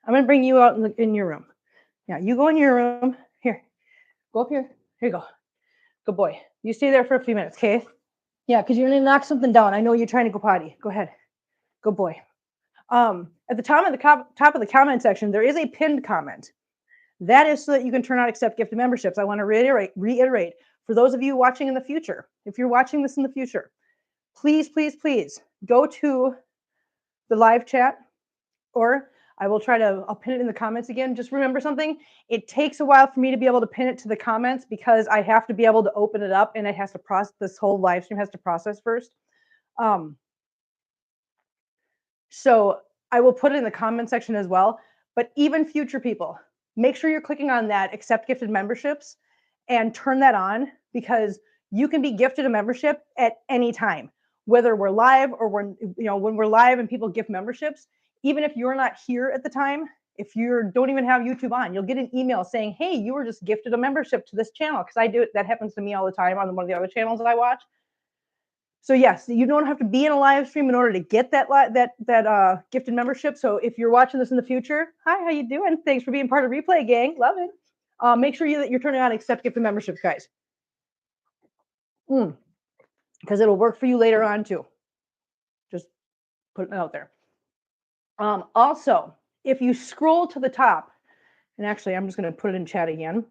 I'm going to bring you out in your room. Yeah, you go in your room. Here. Go up here. Here you go. Good boy. You stay there for a few minutes, okay? Yeah, because you're going to knock something down. I know you're trying to go potty. Go ahead. Good boy. At the top of the comment section, there is a pinned comment. That is so that you can turn on accept gifted memberships. I want to reiterate for those of you watching in the future, if you're watching this in the future, please, please, please go to the live chat, or I'll pin it in the comments again. Just remember something. It takes a while for me to be able to pin it to the comments because I have to be able to open it up and it has to process, this whole live stream has to process first. So I will put it in the comment section as well. But even future people, make sure you're clicking on that accept gifted memberships and turn that on, because you can be gifted a membership at any time, whether we're live or when we're live and people gift memberships. Even if you're not here at the time, if you don't even have YouTube on, you'll get an email saying, "Hey, you were just gifted a membership to this channel," because I do it. That happens to me all the time on one of the other channels that I watch. So yes, you don't have to be in a live stream in order to get that gifted membership. So if you're watching this in the future, hi, how you doing? Thanks for being part of Replay Gang. Love it. Make sure that you're turning on accept gifted memberships, guys. Because it'll work for you later on too. Just putting it out there. Also, if you scroll to the top, and actually I'm just going to put it in chat again.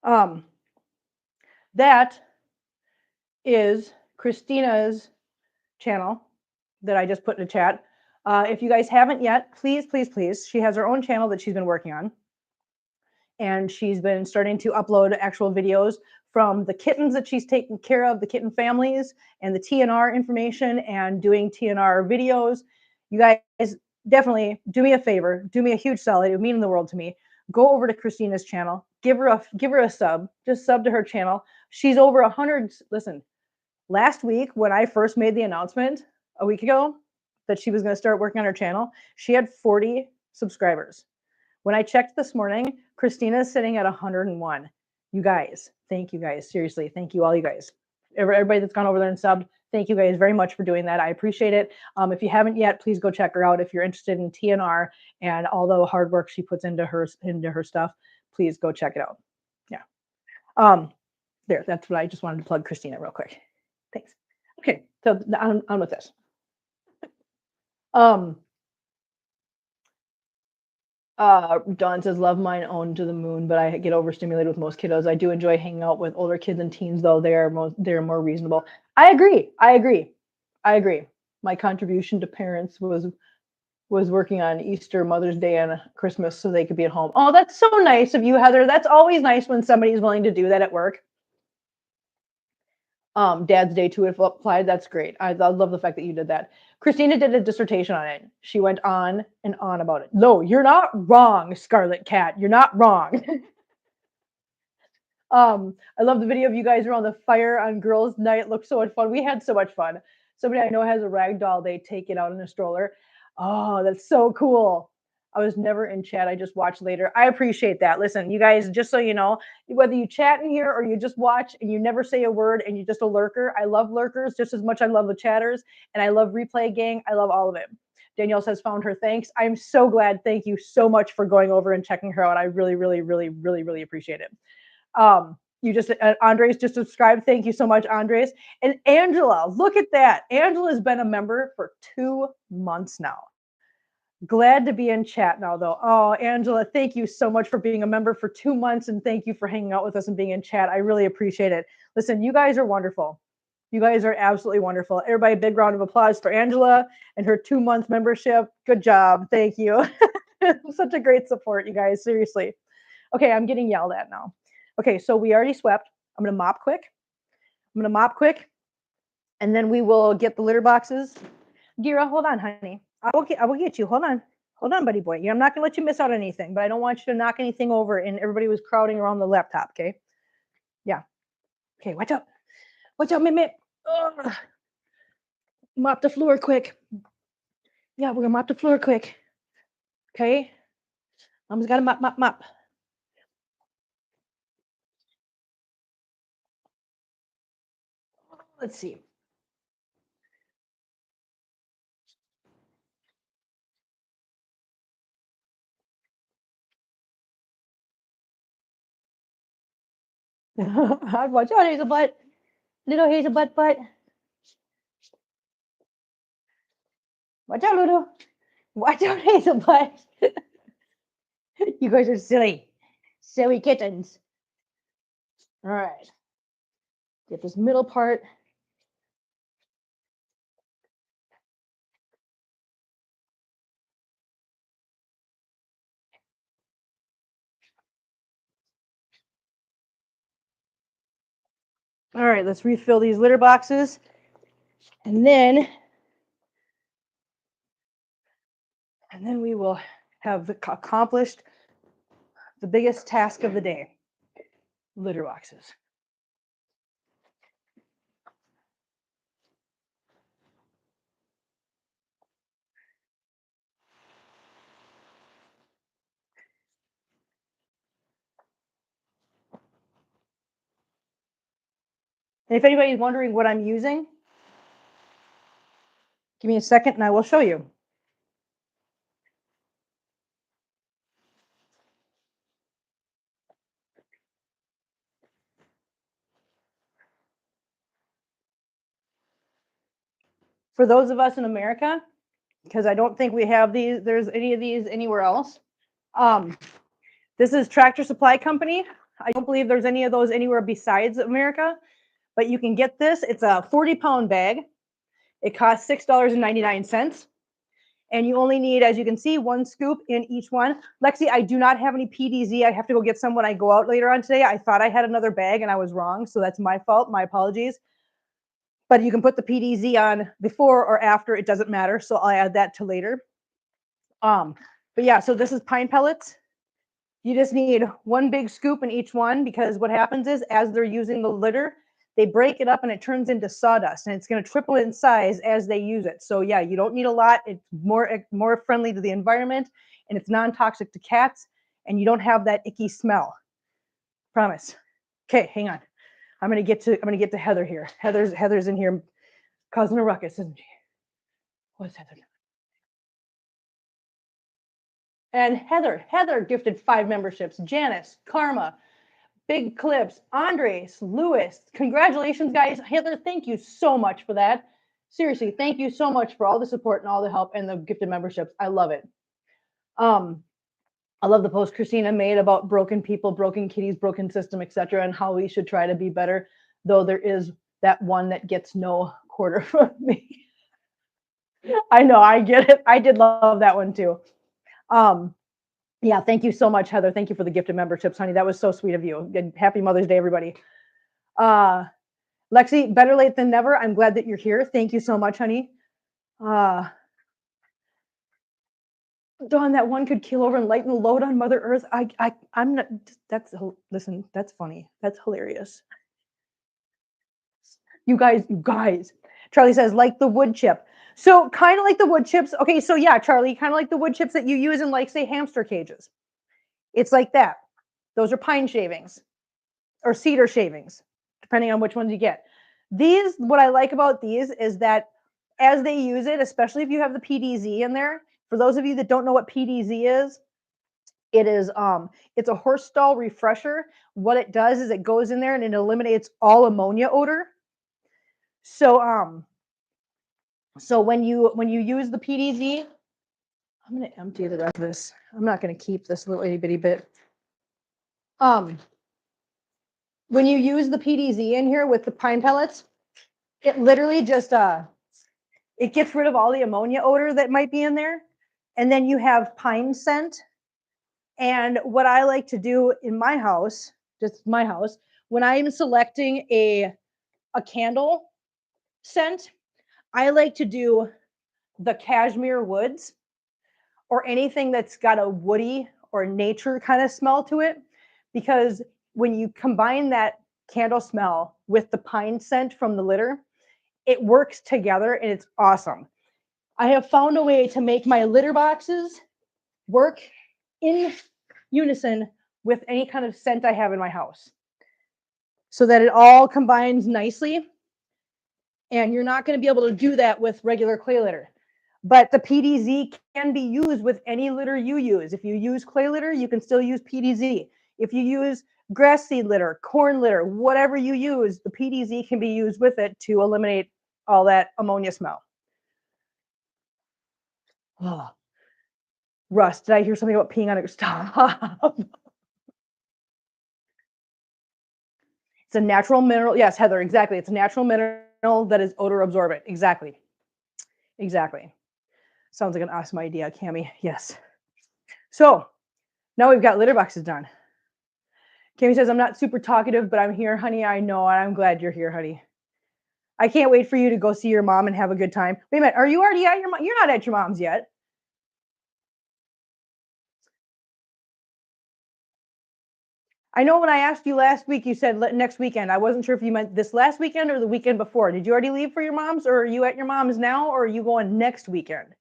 That is Christina's channel that I just put in the chat. If you guys haven't yet, please, please, please, she has her own channel that she's been working on. And she's been starting to upload actual videos from the kittens that she's taking care of, the kitten families, and the TNR information, and doing TNR videos. You guys definitely do me a favor, do me a huge solid. It would mean the world to me. Go over to Christina's channel, give her a sub, just sub to her channel. She's over 100. Listen, last week when I first made the announcement a week ago that she was going to start working on her channel, she had 40 subscribers. When I checked this morning, Christina is sitting at 101. You guys, thank you guys. Seriously, thank you all you guys. Everybody that's gone over there and subbed, thank you guys very much for doing that. I appreciate it. If you haven't yet, please go check her out. If you're interested in TNR and all the hard work she puts into her stuff, please go check it out. Yeah. There, that's what I just wanted to plug Christina real quick. Thanks. Okay, so on with this. Dawn says, love mine own to the moon, but I get overstimulated with most kiddos. I do enjoy hanging out with older kids and teens, though they're more reasonable. I agree. My contribution to parents was working on Easter, Mother's Day, and Christmas so they could be at home. Oh, that's so nice of you, Heather. That's always nice when somebody's willing to do that at work. Dad's Day too, if applied. That's great. I love the fact that you did that. Christina did a dissertation on it. She went on and on about it. No, you're not wrong, Scarlet Cat. You're not wrong. I love the video of you guys around the fire on girls' night. It looked so much fun. We had so much fun. Somebody I know has a rag doll. They take it out in a stroller. Oh, that's so cool. I was never in chat. I just watched later. I appreciate that. Listen, you guys, just so you know, whether you chat in here or you just watch and you never say a word and you're just a lurker, I love lurkers just as much as I love the chatters, and I love Replay Gang. I love all of it. Danielle says, found her. Thanks. I'm so glad. Thank you so much for going over and checking her out. I really, really, really, really, really appreciate it. You just, Andres just subscribed. Thank you so much, Andres. And Angela, look at that. Angela's been a member for 2 months now. Glad to be in chat now, though. Oh, Angela, thank you so much for being a member for 2 months, and thank you for hanging out with us and being in chat. I really appreciate it. Listen, you guys are wonderful. You guys are absolutely wonderful. Everybody, big round of applause for Angela and her 2-month membership. Good job. Thank you. Such a great support, you guys. Seriously. Okay, I'm getting yelled at now. Okay, so we already swept. I'm going to mop quick. And then we will get the litter boxes. Gira, hold on, honey. I will get you. Hold on, buddy boy. I'm not gonna let you miss out on anything, but I don't want you to knock anything over. And everybody was crowding around the laptop. Okay. Yeah. Okay. Watch out, Mip. Mop the floor quick. Yeah, we're gonna mop the floor quick. Okay. Mom's gotta mop. Let's see. Watch out, Hazelbutt. Little Hazelbutt butt. Watch out, Lulu. Watch out, Hazelbutt. You guys are silly. Silly kittens. All right. Get this middle part. All right, let's refill these litter boxes. And then we will have accomplished the biggest task of the day, litter boxes. And if anybody's wondering what I'm using, give me a second and I will show you. For those of us in America, because I don't think we have there's any of these anywhere else. This is Tractor Supply Company. I don't believe there's any of those anywhere besides America, but you can get this. It's a 40-pound bag. It costs $6.99. And you only need, as you can see, 1 scoop in each one. Lexi, I do not have any PDZ. I have to go get some when I go out later on today. I thought I had another bag and I was wrong. So that's my fault. My apologies. But you can put the PDZ on before or after. It doesn't matter. So I'll add that to later. But yeah, so this is pine pellets. You just need 1 big scoop in each one, because what happens is as they're using the litter, they break it up and it turns into sawdust, and it's going to triple in size as they use it. So yeah, you don't need a lot. It's more friendly to the environment, and it's non-toxic to cats, and you don't have that icky smell. Promise. Okay, hang on. I'm gonna get to Heather here. Heather's in here causing a ruckus, isn't she? What's Heather doing? And Heather gifted 5 memberships. Janice, Karma, Big Clips, Andres, Lewis. Congratulations, guys. Heather, thank you so much for that. Seriously, thank you so much for all the support and all the help and the gifted memberships. I love it. I love the post Christina made about broken people, broken kitties, broken system, etc., and how we should try to be better, though there is that one that gets no quarter from me. I know, I get it. I did love that one too. Yeah, thank you so much, Heather. Thank you for the gifted memberships, honey. That was so sweet of you. And happy Mother's Day, everybody. Lexi, better late than never. I'm glad that you're here. Thank you so much, honey. Dawn, that one could keel over and lighten the load on Mother Earth. I'm not. Listen. That's funny. That's hilarious. You guys. Charlie says, like the wood chip. So kind of like the wood chips. Okay, so yeah, Charlie, kind of like the wood chips that you use in, like, say, hamster cages. It's like that. Those are pine shavings or cedar shavings, depending on which ones you get. These, what I like about these is that as they use it, especially if you have the PDZ in there, for those of you that don't know what PDZ is, it's a horse stall refresher. What it does is it goes in there and it eliminates all ammonia odor. So when you use the PDZ, I'm going to empty the rest of this. I'm not going to keep this little itty bitty bit. When you use the PDZ in here with the pine pellets, it literally just it gets rid of all the ammonia odor that might be in there, and then you have pine scent. And what I like to do in my house, just my house, when I'm selecting a candle scent, I like to do the cashmere woods or anything that's got a woody or nature kind of smell to it, because when you combine that candle smell with the pine scent from the litter, it works together and it's awesome. I have found a way to make my litter boxes work in unison with any kind of scent I have in my house, so that it all combines nicely. And you're not going to be able to do that with regular clay litter. But the PDZ can be used with any litter you use. If you use clay litter, you can still use PDZ. If you use grass seed litter, corn litter, whatever you use, the PDZ can be used with it to eliminate all that ammonia smell. Oh. Russ, did I hear something about peeing on it? Stop. It's a natural mineral. Yes, Heather, exactly. It's a natural mineral that is odor absorbent. Exactly. Sounds like an awesome idea, Cami. Yes. So now we've got litter boxes done. Cami says, I'm not super talkative, but I'm here, honey. I know, and I'm glad you're here, honey. I can't wait for you to go see your mom and have a good time. Wait a minute. Are you already at your mom? You're not at your mom's yet. I know when I asked you last week, you said next weekend. I wasn't sure if you meant this last weekend or the weekend before. Did you already leave for your mom's, or are you at your mom's now, or are you going next weekend?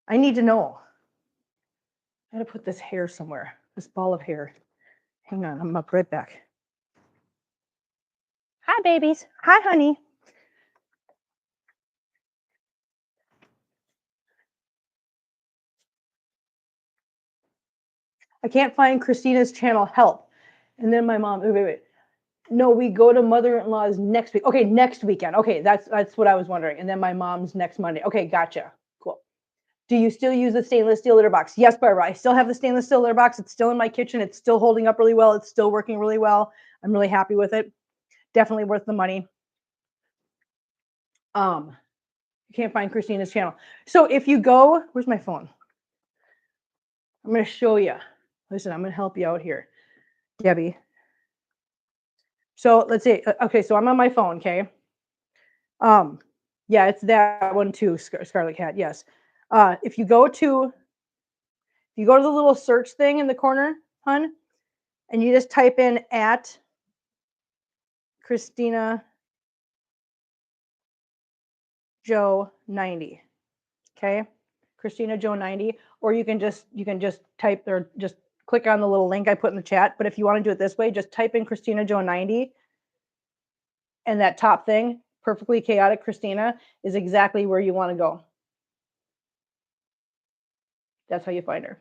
I need to know. I gotta put this hair somewhere, this ball of hair. Hang on, I'm up right back. Hi, babies. Hi, honey. I can't find Christina's channel, help. And then my mom, wait. No, we go to mother-in-law's next week. Okay, next weekend. Okay, that's what I was wondering. And then my mom's next Monday. Okay, gotcha. Cool. Do you still use the stainless steel litter box? Yes, Barbara. I still have the stainless steel litter box. It's still in my kitchen. It's still holding up really well. It's still working really well. I'm really happy with it. Definitely worth the money. You can't find Christina's channel. So if you go, where's my phone? I'm going to show you. Listen, I'm going to help you out here, Debbie. So let's see. Okay, so I'm on my phone. Okay. Yeah, it's that one too, Scarlet Cat. Yes. If you go to the little search thing in the corner, hun, and you just type in at Christina Joe 90. Okay. Christina Joe 90, or you can just type or just click on the little link I put in the chat. But if you want to do it this way, just type in Christina Joe 90, and that top thing, Perfectly Chaotic Christina, is exactly where you want to go. That's how you find her.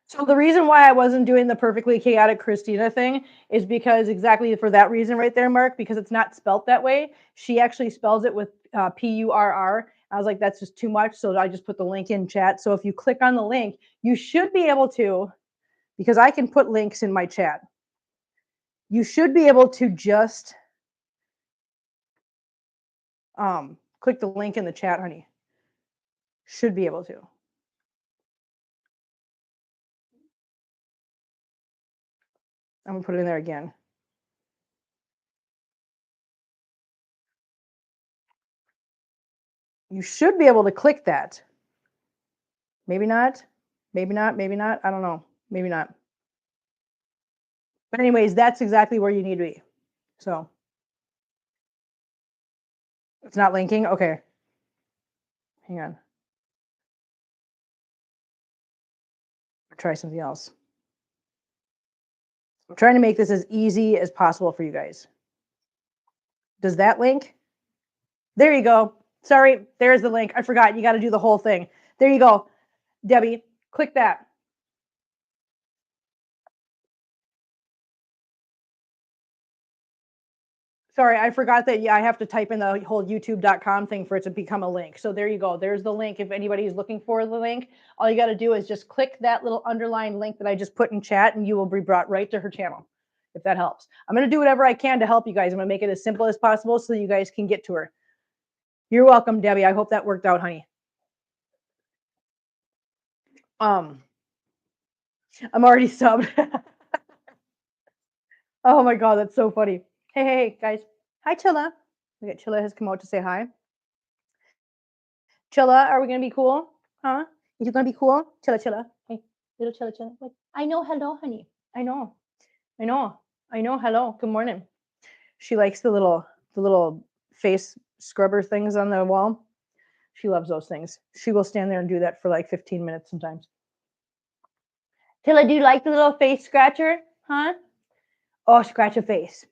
So the reason why I wasn't doing the Perfectly Chaotic Christina thing is because exactly for that reason right there, Mark, because it's not spelt that way. She actually spells it with P-U-R-R. I was like, that's just too much. So I just put the link in chat. So if you click on the link, you should be able to, because I can put links in my chat. You should be able to just click the link in the chat, honey. Should be able to. I'm gonna put it in there again. You should be able to click that. Maybe not. Maybe not. Maybe not. I don't know. Maybe not. But anyways, that's exactly where you need to be. So it's not linking. Okay. Hang on. I'll try something else. I'm trying to make this as easy as possible for you guys. Does that link? There you go. Sorry, there's the link. I forgot. You got to do the whole thing. There you go. Debbie, click that. Sorry, I forgot that. Yeah, I have to type in the whole youtube.com thing for it to become a link. So there you go. There's the link. If anybody is looking for the link, all you got to do is just click that little underlined link that I just put in chat, and you will be brought right to her channel, if that helps. I'm going to do whatever I can to help you guys. I'm going to make it as simple as possible so you guys can get to her. You're welcome, Debbie. I hope that worked out, honey. I'm already subbed. Oh my God, that's so funny. Hey, guys. Hi, Chilla. Look at Chilla has come out to say hi. Chilla, are we gonna be cool? Huh? Is it gonna be cool? Chilla. Hey, little Chilla. Like, I know, hello, honey. I know. Hello. Good morning. She likes the little face scrubber things on the wall. She loves those things. She will stand there and do that for like 15 minutes sometimes. Chilla, do you like the little face scratcher? Huh? Oh, scratch a face.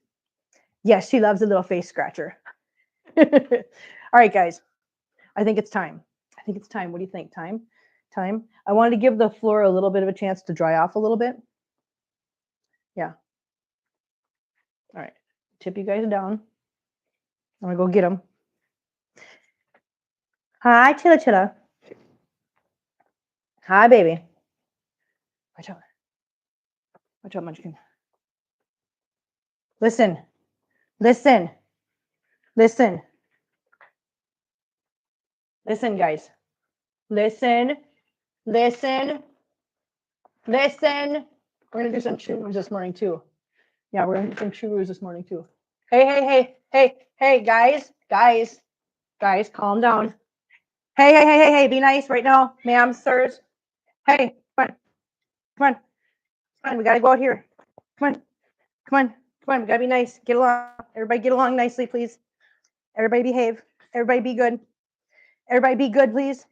Yes, she loves the little face scratcher. All right, guys. I think it's time. What do you think? Time? I wanted to give the floor a little bit of a chance to dry off a little bit. Yeah. All right. Tip you guys down. I'm going to go get them. Hi, Chilla. Hi, baby. Watch out, Munchkin. Listen. Listen, guys. Listen. We're going to do some churros this morning, too. Yeah, we're going to do some churros this morning, too. Hey, guys, calm down. Hey, be nice right now, ma'am, sirs. Hey, come on, we gotta go out here. Come on, we gotta be nice. Get along. Everybody get along nicely, please. Everybody behave. Everybody be good. Everybody be good, please.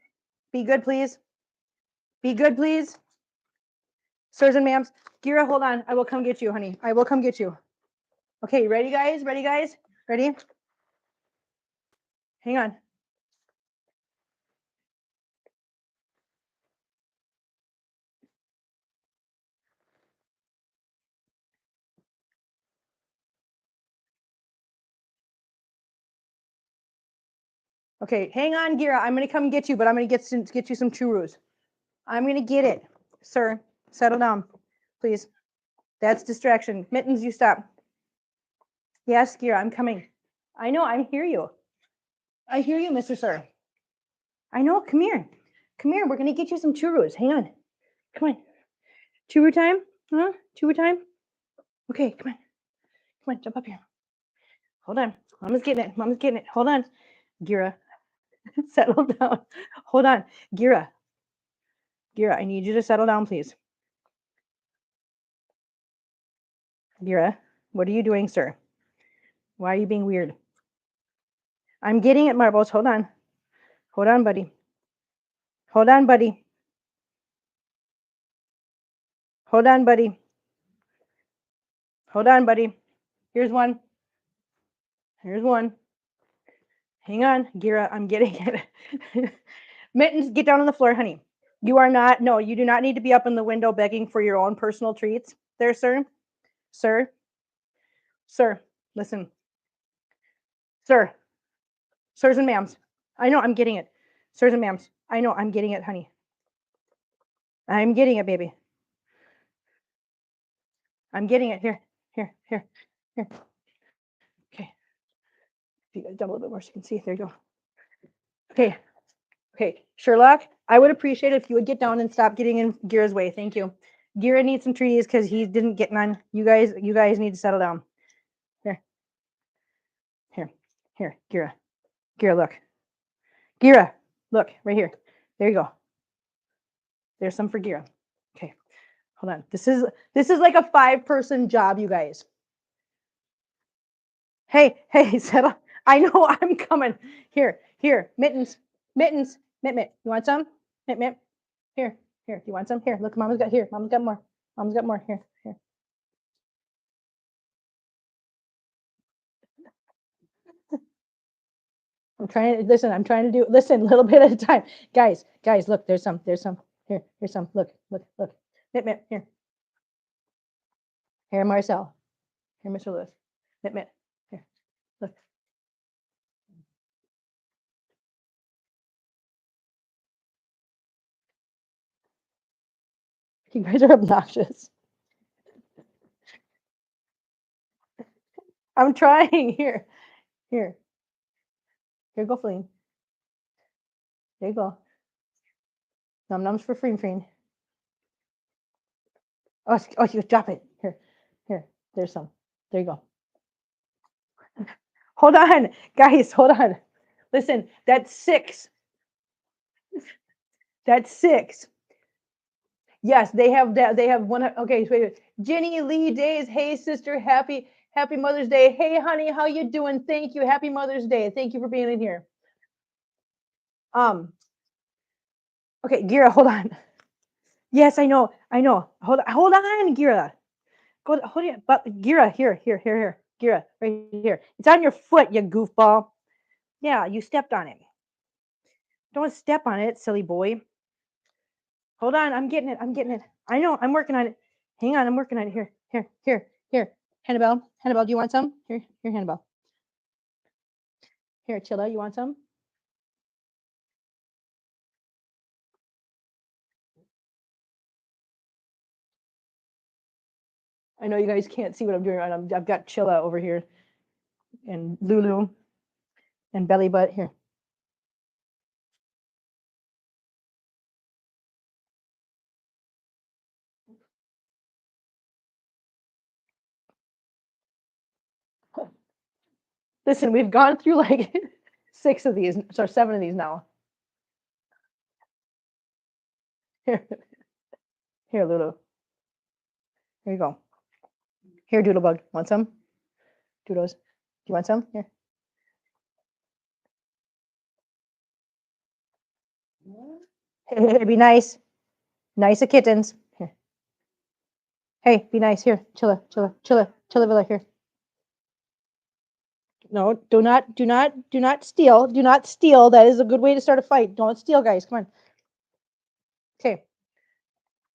Be good, please. Sirs and ma'ams. Gira, hold on. I will come get you, honey. I will come get you. Okay, ready, guys? Ready? Hang on. Okay, hang on, Gira. I'm going to come get you, but I'm going to get you some churros. I'm going to get it. Sir, settle down, please. That's distraction. Mittens, you stop. Yes, Gira, I'm coming. I know, I hear you. I hear you, Mr. Sir. I know, come here. Come here, we're going to get you some churros. Hang on. Come on. Churro time? Huh? Churro time? Okay, come on. Come on, jump up here. Hold on. Mama's getting it. Mama's getting it. Hold on. Gira, settle down. Hold on. Gira. Gira, I need you to settle down, please. Gira, what are you doing, sir? Why are you being weird? I'm getting it, Marbles. Hold on. Hold on, buddy. Hold on, buddy. Hold on, buddy. Hold on, buddy. Here's one. Here's one. Hang on, Gira. I'm getting it. Mittens, get down on the floor, honey. You are not, no, you do not need to be up in the window begging for your own personal treats. There, sir. Sir. Sir, listen. Sir. Sirs and ma'ams. I know I'm getting it. Sirs and ma'ams. I know I'm getting it, honey. I'm getting it, baby. I'm getting it. Here, here, here, here. Okay. If you guys double a bit more so you can see. There you go. Okay. Okay. Sherlock, I would appreciate it if you would get down and stop getting in Gira's way. Thank you. Gira needs some treaties because he didn't get none. You guys need to settle down. Here. Here. Here. Gira. Gira, look. Gira, look, right here. There you go. There's some for Gira. Okay. Hold on. This is like a 5-person job, you guys. Hey, settle. I know I'm coming. Here, Mittens. Mittens. Mitt. You want some? Mitt. Here. You want some? Here, look, Mama's got here. Mama's got more. Mama's got more. Here. I'm trying to do, listen, a little bit at a time. Guys, look, there's some. Here's some. Look. Mitt, here. Here, Marcel. Here, Mr. Lewis. Mitt. Here, look. You guys are obnoxious. I'm trying. Here, go, Feline. There you go. Nums for Freen. Oh, you drop it. Here. There's some. There you go. Hold on, guys. Hold on. Listen, that's 6. That's 6. Yes, they have that. They have one. Okay, wait. Jenny Lee Days. Hey, sister. Happy Mother's Day. Hey, honey. How you doing? Thank you. Happy Mother's Day. Thank you for being in here. Okay, Gira, hold on. Yes, I know. Hold on, Gira. Hold it. But Gira, here. Gira, right here. It's on your foot, you goofball. Yeah, you stepped on it. Don't step on it, silly boy. Hold on, I'm getting it. I know, I'm working on it. Hang on, I'm working on it. Here. Hannibal, do you want some? Here, Hannibal. Here, Chilla, you want some? I know you guys can't see what I'm doing. I've got Chilla over here, and Lulu, and Belly Butt here. Listen, we've gone through like 6 of these, or 7 of these now. Here, Lulu. Here you go. Here, Doodlebug. Want some? Doodles. Do you want some? Here. Hey, be nice. Nice of kittens. Here. Hey, be nice. Here, Chilla, Villa, here. No, do not steal. Do not steal. That is a good way to start a fight. Don't steal, guys. Come on. Okay.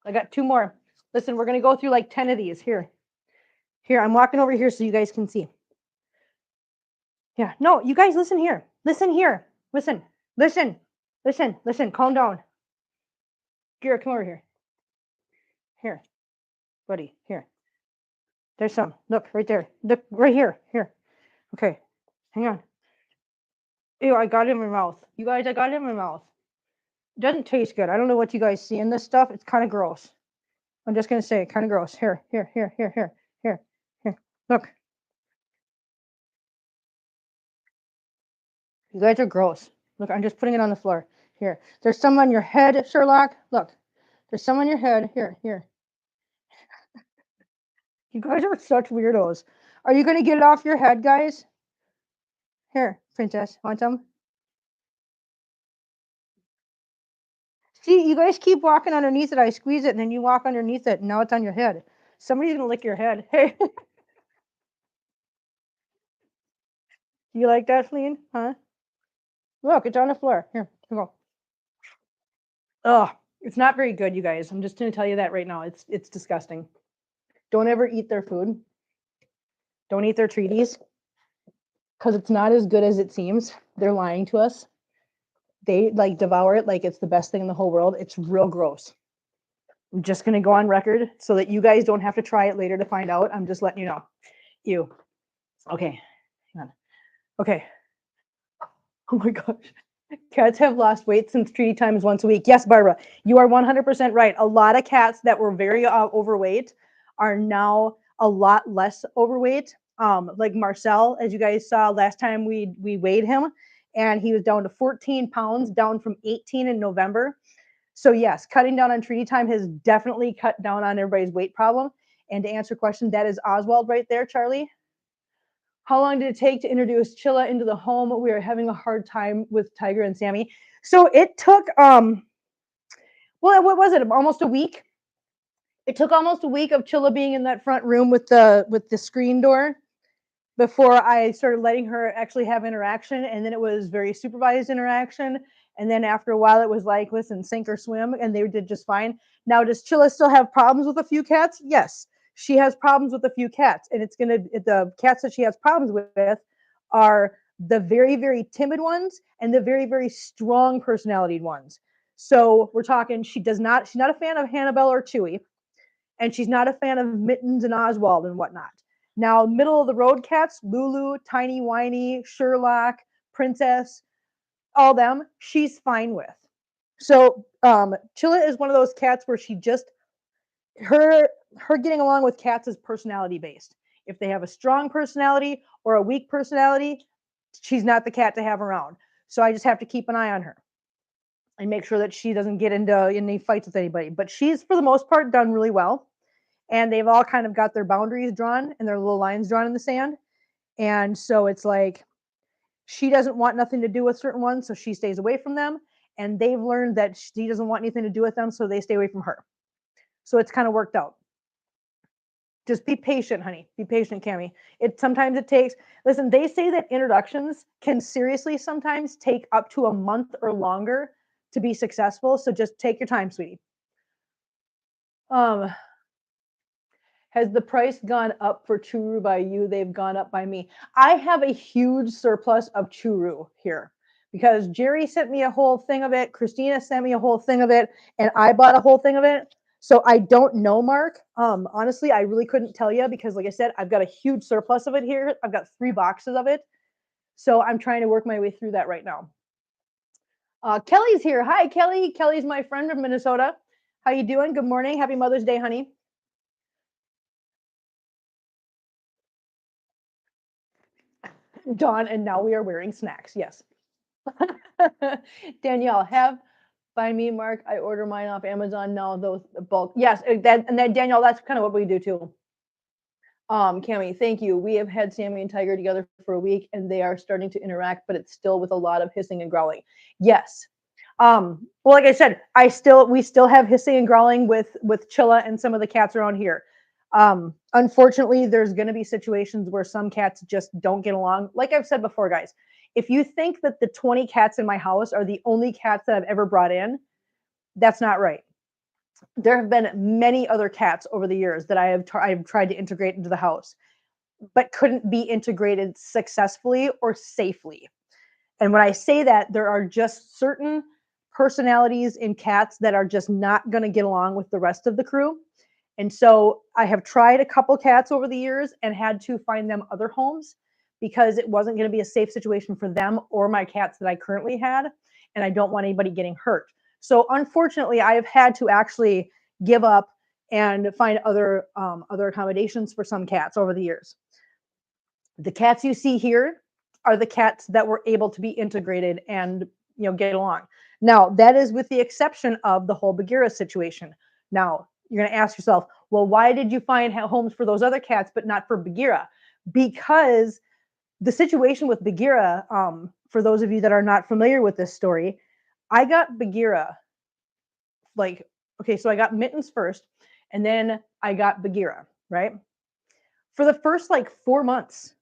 I got 2 more. Listen, we're going to go through like 10 of these. Here, I'm walking over here so you guys can see. Yeah. No, you guys listen here. Listen, listen, listen, listen. Calm down. Gira, come over here. Here, buddy. Here. There's some. Look right there. Look right here. Here. Okay. Hang on. Ew, I got it in my mouth. You guys, I got it in my mouth. It doesn't taste good. I don't know what you guys see in this stuff. It's kind of gross. I'm just gonna say, kind of gross. Here, here, here, here, here, here, here. Look. You guys are gross. Look, I'm just putting it on the floor. Here. There's some on your head, Sherlock. Look. There's some on your head. Here, here. You guys are such weirdos. Are you gonna get it off your head, guys? Here, princess. Want some? See, you guys keep walking underneath it. I squeeze it, and then you walk underneath it, and now it's on your head. Somebody's gonna lick your head. Hey. You like that, Fleen? Huh? Look, it's on the floor. Here you go. Oh, it's not very good, you guys. I'm just gonna tell you that right now. It's disgusting. Don't ever eat their food. Don't eat their treaties, because it's not as good as it seems. They're lying to us. They like devour it like it's the best thing in the whole world. It's real gross. I'm just gonna go on record so that you guys don't have to try it later to find out. I'm just letting you know. Ew. Okay. Hang on. Okay. Oh my gosh. Cats have lost weight since treaty times once a week. Yes, Barbara, you are 100% right. A lot of cats that were very overweight are now a lot less overweight. Like Marcel, as you guys saw last time we weighed him, and he was down to 14 pounds, down from 18 in November. So yes, cutting down on treaty time has definitely cut down on everybody's weight problem. And to answer your question, that is Oswald right there, Charlie. How long did it take to introduce Chilla into the home? We are having a hard time with Tiger and Sammy. So it took well, what was it? Almost a week. It took almost a week of Chilla being in that front room with the screen door before I started letting her actually have interaction, and then it was very supervised interaction. And then after a while, it was like, listen, sink or swim, and they did just fine. Now, does Chilla still have problems with a few cats? Yes, she has problems with a few cats, and the cats that she has problems with are the very, very timid ones and the very, very strong personality ones. So we're talking, she's not a fan of Hannibal or Chewy, and she's not a fan of Mittens and Oswald and whatnot. Now, middle of the road cats, Lulu, Tiny Whiny, Sherlock, Princess, all them, she's fine with. So Chilla is one of those cats where she just her getting along with cats is personality based. If they have a strong personality or a weak personality, she's not the cat to have around. So I just have to keep an eye on her and make sure that she doesn't get into any fights with anybody. But she's for the most part done really well. And they've all kind of got their boundaries drawn and their little lines drawn in the sand. And so it's like she doesn't want nothing to do with certain ones, so she stays away from them. And they've learned that she doesn't want anything to do with them, so they stay away from her. So it's kind of worked out. Just be patient, honey. Be patient, Cami. Sometimes it takes. Listen, they say that introductions can seriously sometimes take up to a month or longer to be successful. So just take your time, sweetie. Has the price gone up for churu by you? They've gone up by me. I have a huge surplus of churu here because Jerry sent me a whole thing of it. Christina sent me a whole thing of it, and I bought a whole thing of it. So I don't know, Mark. Honestly, I really couldn't tell you because, like I said, I've got a huge surplus of it here. I've got 3 boxes of it. So I'm trying to work my way through that right now. Kelly's here. Hi, Kelly. Kelly's my friend from Minnesota. How you doing? Good morning. Happy Mother's Day, honey. Dawn, and now we are wearing snacks. Yes. Danielle, by me, Mark. I order mine off Amazon now. Those bulk. Yes, and then Danielle, that's kind of what we do too. Cami, thank you. We have had Sammy and Tiger together for a week, and they are starting to interact, but it's still with a lot of hissing and growling. Yes. Well, like I said, we still have hissing and growling with Chilla and some of the cats around here. Unfortunately, there's going to be situations where some cats just don't get along. Like I've said before, guys, if you think that the 20 cats in my house are the only cats that I've ever brought in, that's not right. There have been many other cats over the years that I've tried to integrate into the house, but couldn't be integrated successfully or safely. And when I say that, there are just certain personalities in cats that are just not going to get along with the rest of the crew. And so I have tried a couple cats over the years and had to find them other homes because it wasn't going to be a safe situation for them or my cats that I currently had. And I don't want anybody getting hurt. So unfortunately, I have had to actually give up and find other accommodations for some cats over the years. The cats you see here are the cats that were able to be integrated and get along. Now, that is with the exception of the whole Bagheera situation. Now, you're going to ask yourself, well, why did you find homes for those other cats but not for Bagheera? Because the situation with Bagheera, for those of you that are not familiar with this story, I got Bagheera so I got Mittens first, and then I got Bagheera, right? For the first 4 months,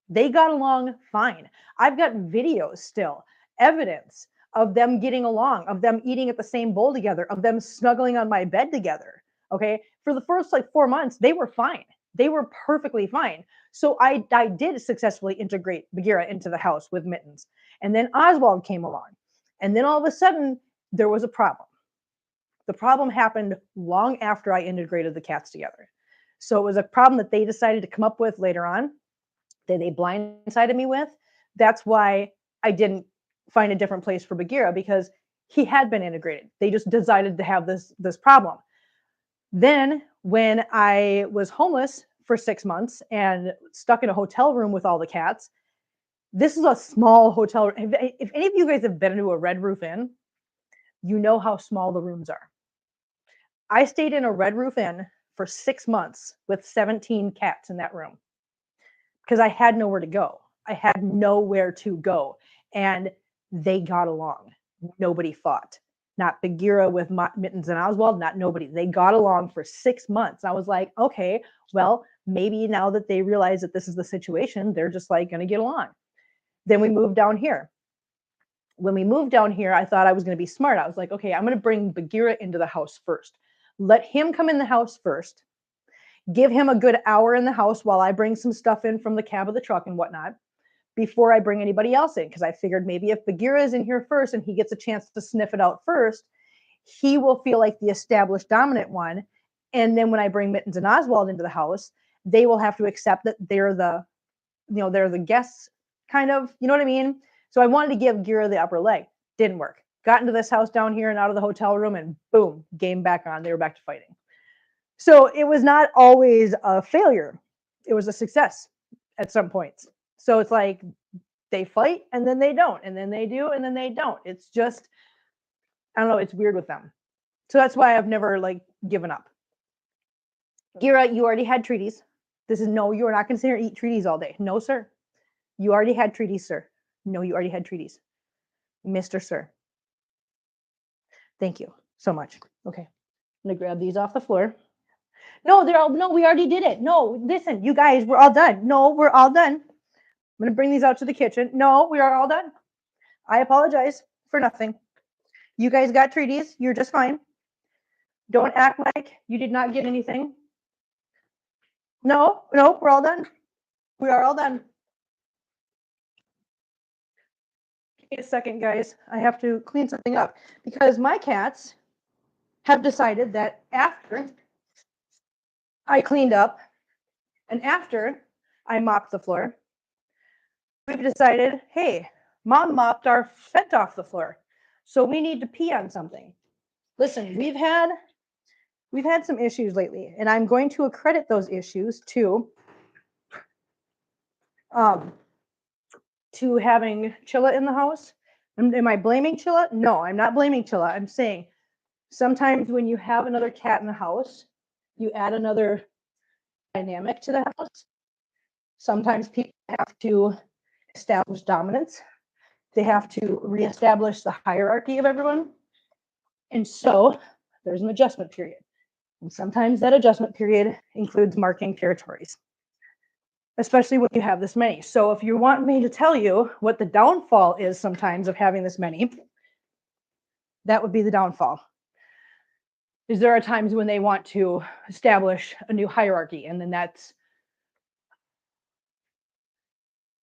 they got along fine. I've got videos still, evidence of them getting along, of them eating at the same bowl together, of them snuggling on my bed together. Okay. For the first 4 months, they were fine. They were perfectly fine. So I did successfully integrate Bagheera into the house with Mittens. And then Oswald came along. And then all of a sudden, there was a problem. The problem happened long after I integrated the cats together. So it was a problem that they decided to come up with later on, that they blindsided me with. That's why I didn't find a different place for Bagheera, because he had been integrated. They just decided to have this problem. Then when I was homeless for 6 months and stuck in a hotel room with all the cats, this is a small hotel. If any of you guys have been to a Red Roof Inn, you know how small the rooms are. I stayed in a Red Roof Inn for 6 months with 17 cats in that room because I had nowhere to go. I had nowhere to go. And they got along. Nobody fought. Not Bagheera with Mittens and Oswald, not nobody. They got along for 6 months. I was like, okay, well, maybe now that they realize that this is the situation, they're just going to get along. Then we moved down here. When we moved down here, I thought I was going to be smart. I was like, okay, I'm going to bring Bagheera into the house first. Let him come in the house first. Give him a good hour in the house while I bring some stuff in from the cab of the truck and whatnot before I bring anybody else in. Because I figured maybe if Bagheera is in here first and he gets a chance to sniff it out first, he will feel like the established dominant one. And then when I bring Mittens and Oswald into the house, they will have to accept that they're the guests, kind of, you know what I mean? So I wanted to give Bagheera the upper leg. Didn't work. Got into this house down here and out of the hotel room, and boom, game back on. They were back to fighting. So it was not always a failure. It was a success at some points. So it's like they fight and then they don't, and then they do and then they don't. It's just, I don't know, it's weird with them. So that's why I've never given up. Gira, you already had treaties. You are not going to sit here and eat treaties all day. No, sir. You already had treaties, sir. No, you already had treaties. Mr. Sir. Thank you so much. Okay. I'm going to grab these off the floor. No, we already did it. No, listen, you guys, we're all done. No, we're all done. I'm going to bring these out to the kitchen. No, we are all done. I apologize for nothing. You guys got treaties. You're just fine. Don't act like you did not get anything. No, we're all done. We are all done. Give me a second, guys. I have to clean something up because my cats have decided that after I cleaned up and after I mopped the floor, we've decided, hey, Mom mopped our scent off the floor, so we need to pee on something. Listen, we've had some issues lately, and I'm going to accredit those issues to having Chilla in the house. Am I blaming Chilla? No, I'm not blaming Chilla. I'm saying sometimes when you have another cat in the house, you add another dynamic to the house. Sometimes people have to establish dominance. They have to reestablish the hierarchy of everyone. And so there's an adjustment period. And sometimes that adjustment period includes marking territories, especially when you have this many. So if you want me to tell you what the downfall is sometimes of having this many, that would be the downfall. Is there are times when they want to establish a new hierarchy, and then that's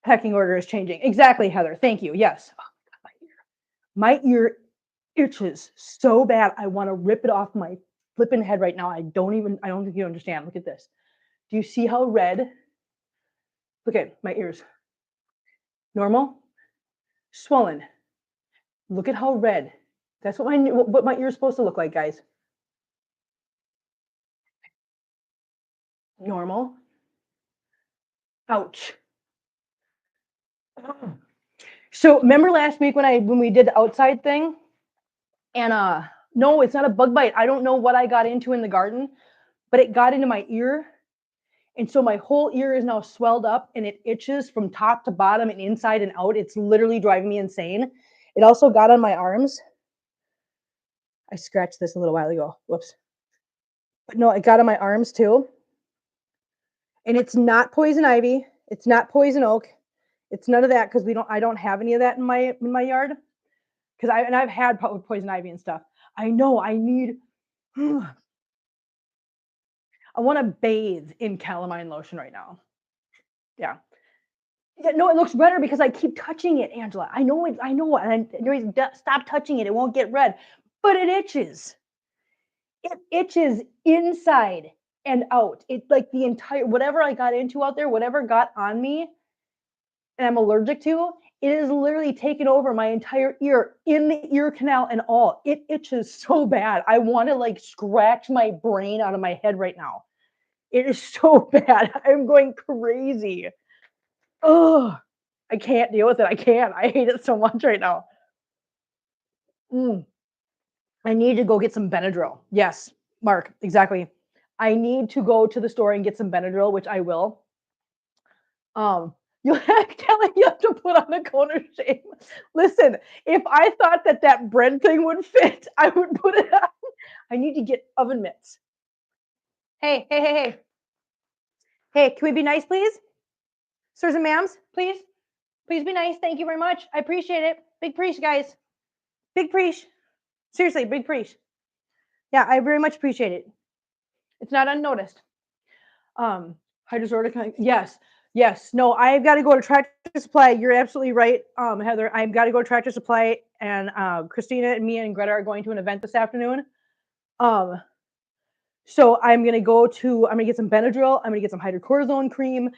Pecking order is changing. Exactly, Heather. Thank you. Yes. Oh, my ear itches so bad. I want to rip it off my flipping head right now. I don't think you understand. Look at this. Do you see how red? Look at my ears. Normal, swollen. Look at how red. That's what my ear's supposed to look like, guys. Normal. Ouch. So remember last week when we did the outside thing? And no, it's not a bug bite. I don't know what I got into in the garden, but it got into my ear. And so my whole ear is now swelled up and it itches from top to bottom and inside and out. It's literally driving me insane. It also got on my arms. I scratched this a little while ago. Whoops. But no, it got on my arms too. And it's not poison ivy. It's not poison oak. It's none of that because I don't have any of that in my yard. Because I've had poison ivy and stuff. I know I need I want to bathe in calamine lotion right now. Yeah. Yeah, no, it looks redder because I keep touching it, Angela. I know, and stop touching it. It won't get red, but it itches. It itches inside and out. It's like the entire whatever I got into out there, whatever got on me, and I'm allergic to. It is literally taken over my entire ear, in the ear canal and all. It itches so bad. I want to like scratch my brain out of my head right now. It is so bad. I'm going crazy. Oh, I can't deal with it. I can't. I hate it so much right now. I need to go get some Benadryl. Yes, Mark, exactly. I need to go to the store and get some Benadryl, which I will. You have Kelly, you have to put on a cone of shame. Listen, if I thought that bread thing would fit, I would put it on. I need to get oven mitts. Hey, hey, hey, hey. Hey, can we be nice, please? Sirs and ma'ams, please? Please be nice. Thank you very much. I appreciate it. Big preach, guys. Big preach. Seriously, big preach. Yeah, I very much appreciate it. It's not unnoticed. Hydrosortic. Yes. No, I've got to go to Tractor Supply. You're absolutely right, Heather. I've got to go to Tractor Supply, and Christina and me and Greta are going to an event this afternoon. So I'm gonna get some Benadryl. I'm gonna get some hydrocortisone cream.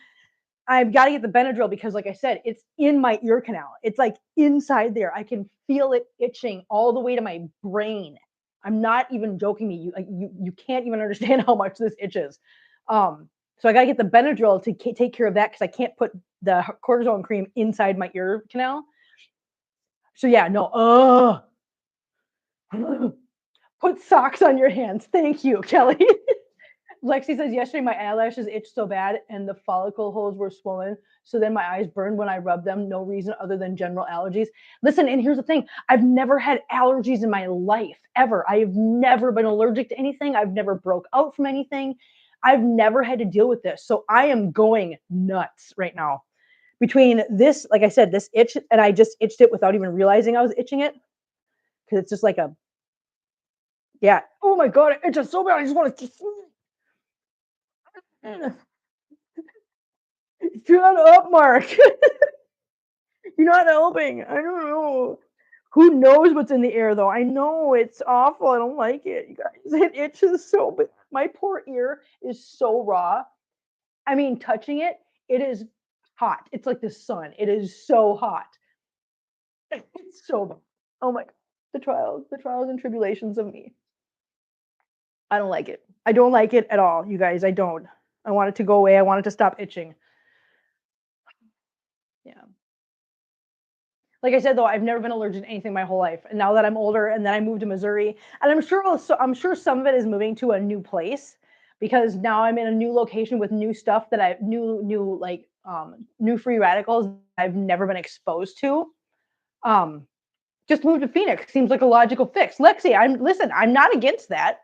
I've got to get the Benadryl because, like I said, it's in my ear canal. It's like inside there. I can feel it itching all the way to my brain. I'm not even joking. You can't even understand how much this itches. So I got to get the Benadryl to take care of that because I can't put the cortisone cream inside my ear canal. So yeah, no. Put socks on your hands. Thank you, Kelly. Lexi says, yesterday my eyelashes itched so bad and the follicle holes were swollen. So then my eyes burned when I rubbed them. No reason other than general allergies. Listen, and here's the thing. I've never had allergies in my life, ever. I have never been allergic to anything. I've never broke out from anything. I've never had to deal with this. So I am going nuts right now. Between this, like I said, this itch, and I just itched it without even realizing I was itching it. Because it's just like yeah. Oh my God, it itches so bad. I just want to shut up, Mark. You're not helping. I don't know. Who knows what's in the air, though? I know it's awful. I don't like it, you guys. It itches so bad. My poor ear is so raw. I mean, touching it, it is hot. It's like the sun. It is so hot. It's so bad. Oh my God. The trials and tribulations of me. I don't like it. I don't like it at all, you guys. I don't. I want it to go away. I want it to stop itching. Yeah. Like I said, though, I've never been allergic to anything my whole life. And now that I'm older, and then I moved to Missouri, and I'm sure some of it is moving to a new place because now I'm in a new location with new stuff that new free radicals I've never been exposed to. Just moved to Phoenix seems like a logical fix. Lexi, I'm not against that.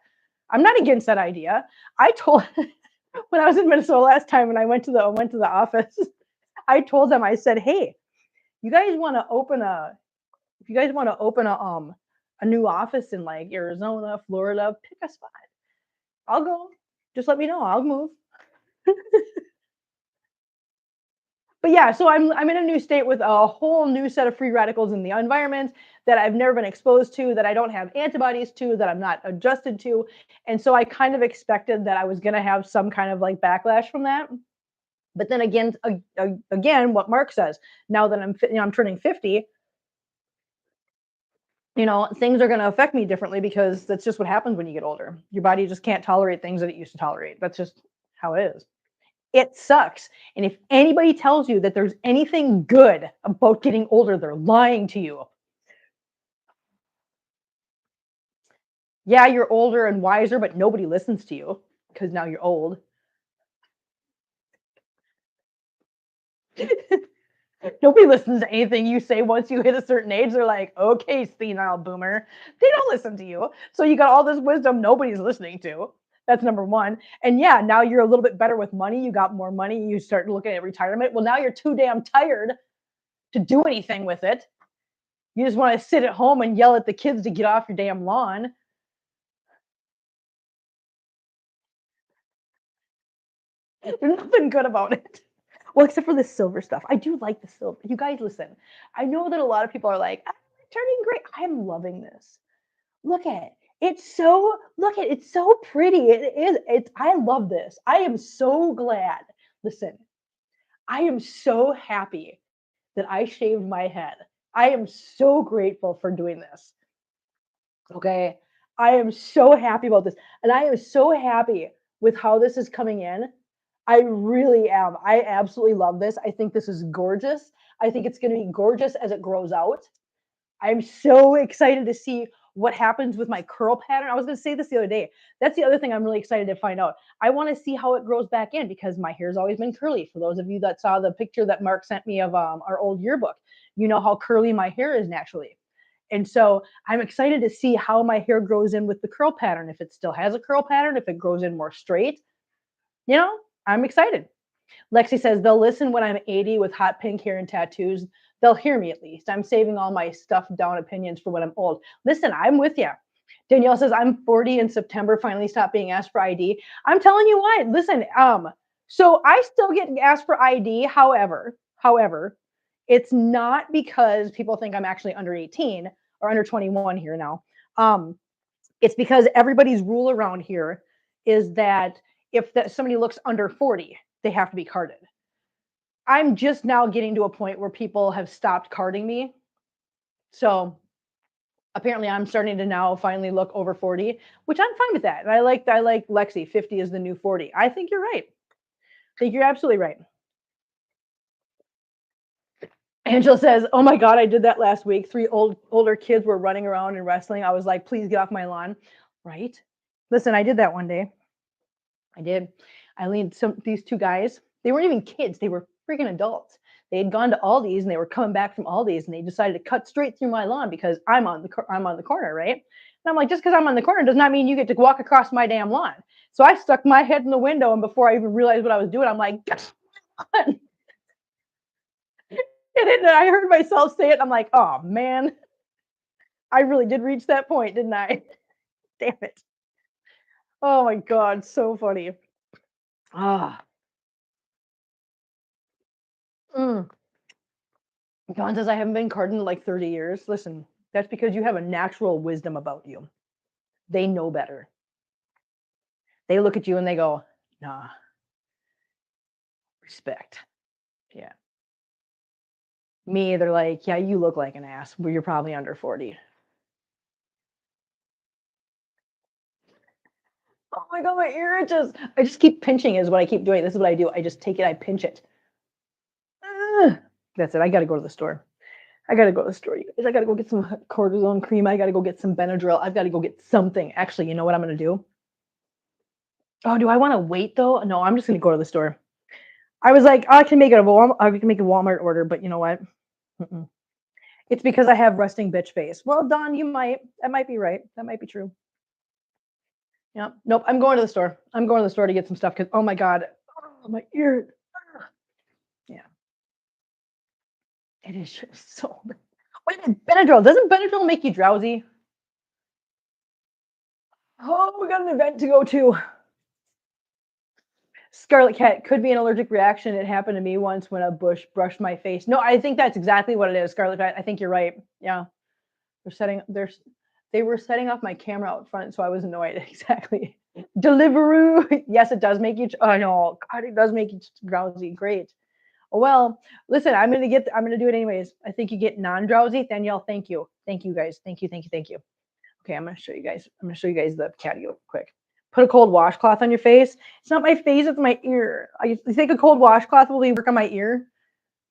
I'm not against that idea. I told when I was in Minnesota last time, when I went to the office, I told them, I said, hey, you guys want to open a new office in like Arizona, Florida, pick a spot. I'll go. Just let me know. I'll move. But yeah, so I'm in a new state with a whole new set of free radicals in the environment that I've never been exposed to, that I don't have antibodies to, that I'm not adjusted to. And so I kind of expected that I was going to have some kind of like backlash from that. But then again, what Mark says, now that I'm turning 50, things are going to affect me differently because that's just what happens when you get older. Your body just can't tolerate things that it used to tolerate. That's just how it is. It sucks. And if anybody tells you that there's anything good about getting older, they're lying to you. Yeah, you're older and wiser, but nobody listens to you because now you're old. Nobody listens to anything you say once you hit a certain age. They're like, okay, senile boomer. They don't listen to you. So you got all this wisdom nobody's listening to. That's number one. And yeah, now you're a little bit better with money. You got more money. You start looking at retirement. Well, now you're too damn tired to do anything with it. You just want to sit at home and yell at the kids to get off your damn lawn. There's nothing good about it. Well, except for the silver stuff. I do like the silver. You guys listen. I know that a lot of people are like, I'm turning gray. I'm loving this. Look at it. It's so pretty. I love this. I am so glad. Listen, I am so happy that I shaved my head. I am so grateful for doing this. Okay. I am so happy about this. And I am so happy with how this is coming in. I really am. I absolutely love this. I think this is gorgeous. I think it's going to be gorgeous as it grows out. I'm so excited to see what happens with my curl pattern. I was going to say this the other day. That's the other thing I'm really excited to find out. I want to see how it grows back in because my hair's always been curly. For those of you that saw the picture that Mark sent me of our old yearbook, you know how curly my hair is naturally. And so I'm excited to see how my hair grows in with the curl pattern. If it still has a curl pattern, if it grows in more straight, I'm excited. Lexi says they'll listen when I'm 80 with hot pink hair and tattoos. They'll hear me at least. I'm saving all my stuffed down opinions for when I'm old. Listen, I'm with you. Danielle says I'm 40 in September. Finally stopped being asked for ID. I'm telling you what. Listen, so I still get asked for ID. However, it's not because people think I'm actually under 18 or under 21 here now. It's because everybody's rule around here is that if somebody looks under 40, they have to be carded. I'm just now getting to a point where people have stopped carding me. So apparently I'm starting to now finally look over 40, which I'm fine with that. And I like Lexi, 50 is the new 40. I think you're right. I think you're absolutely right. Angela says, oh my God, I did that last week. 3 older kids were running around and wrestling. I was like, please get off my lawn. Right? Listen, I did that one day. I did. I leaned these 2 guys. They weren't even kids. They were freaking adults. They had gone to Aldi's and they were coming back from Aldi's and they decided to cut straight through my lawn because I'm on the corner, right? And I'm like, just because I'm on the corner does not mean you get to walk across my damn lawn. So I stuck my head in the window, and before I even realized what I was doing, I'm like, and then I heard myself say it. And I'm like, oh man, I really did reach that point, didn't I? Damn it. Oh my God, so funny. Ah. Mm. Don says I haven't been carded in like 30 years. Listen, that's because you have a natural wisdom about you. They know better. They look at you and they go, nah, respect. Yeah. Me, they're like, yeah, you look like an ass, but you're probably under 40. Oh my God, my ear itches. I just keep pinching is what I keep doing. This is what I do. I just take it, I pinch it. That's it. I got to go to the store. I got to go to the store. You guys. I got to go get some cortisone cream. I got to go get some Benadryl. I've got to go get something. Actually, you know what I'm going to do? Oh, do I want to wait though? No, I'm just going to go to the store. I was like, I can make it a Walmart order, but you know what? Mm-mm. It's because I have resting bitch face. Well, Don, that might be right. That might be true. Yeah. Nope. I'm going to the store. I'm going to the store to get some stuff because, oh my God, my ear. Yeah. It is just so. Wait a minute, Benadryl. Doesn't Benadryl make you drowsy? Oh, we got an event to go to. Scarlet Cat could be an allergic reaction. It happened to me once when a bush brushed my face. No, I think that's exactly what it is, Scarlet Cat. I think you're right. Yeah. They were setting off my camera out front, so I was annoyed. Exactly. Deliveroo. Yes, it does make you. Oh no, God, it does make you drowsy. Great. Oh, well, listen, I'm gonna do it anyways. I think you get non-drowsy. Danielle, thank you. Thank you guys. Thank you, thank you, thank you. Okay, I'm gonna show you guys. I'm gonna show you guys the catio quick. Put a cold washcloth on your face. It's not my face, it's my ear. I think a cold washcloth will work on my ear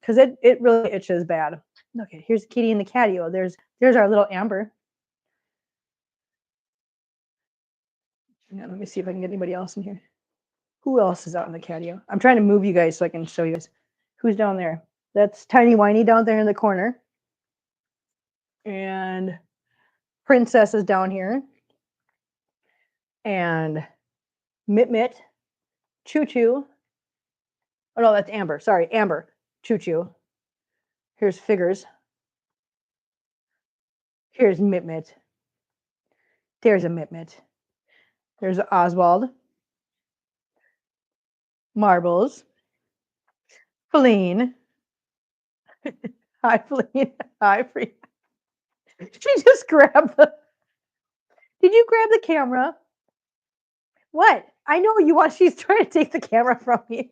because it really itches bad. Okay, here's Kitty in the catio. There's our little Amber. Yeah, let me see if I can get anybody else in here. Who else is out in the catio? I'm trying to move you guys so I can show you guys who's down there. That's Tiny Whiny down there in the corner. And Princess is down here. And Mit Mit, Choo Choo. Oh no, that's Amber. Sorry, Amber. Choo Choo. Here's Figures. Here's Mit Mit. There's a Mit Mit. There's Oswald. Marbles. Feline. Hi, Feline. Hi, Free. She just grabbed the. Did you grab the camera? What? I know you want. She's trying to take the camera from me.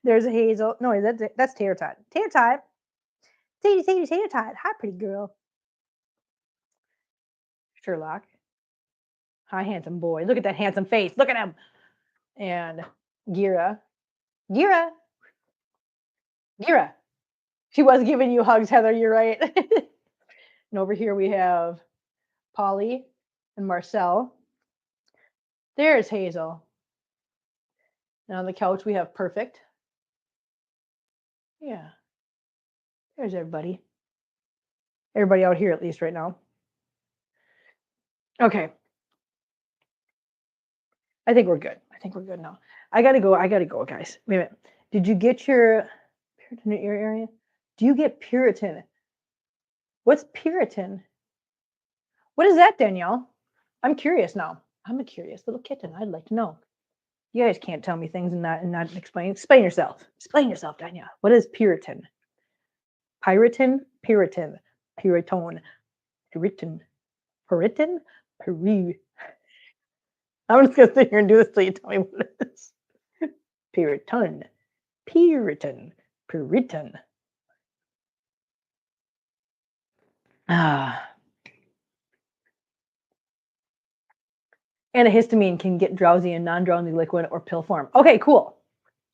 There's a Hazel. No, that's Tater Tot. Tater Tot. Tater Tot. Hi, pretty girl. Sherlock. Hi, handsome boy. Look at that handsome face. Look at him. And Gira. Gira. Gira. She was giving you hugs, Heather. You're right. And over here we have Polly and Marcel. There's Hazel. And on the couch we have Perfect. Yeah. There's everybody. Everybody out here at least right now. Okay. I think we're good. I think we're good now. I gotta go, guys. Wait a minute. Did you get your Puritan in your area? Do you get Puritan? What's Puritan? What is that, Danielle? I'm curious now. I'm a curious little kitten. I'd like to know. You guys can't tell me things and not explain. Explain yourself. Explain yourself, Danielle. What is Puritan? Puritan, Puritan, Puritone, Puritan, Puritan, Peru. I'm just gonna sit here and do this till you tell me what it is. Puritan, Puritan, Puritan. Ah. Antihistamine can get drowsy in non-drowsy liquid or pill form. Okay, cool.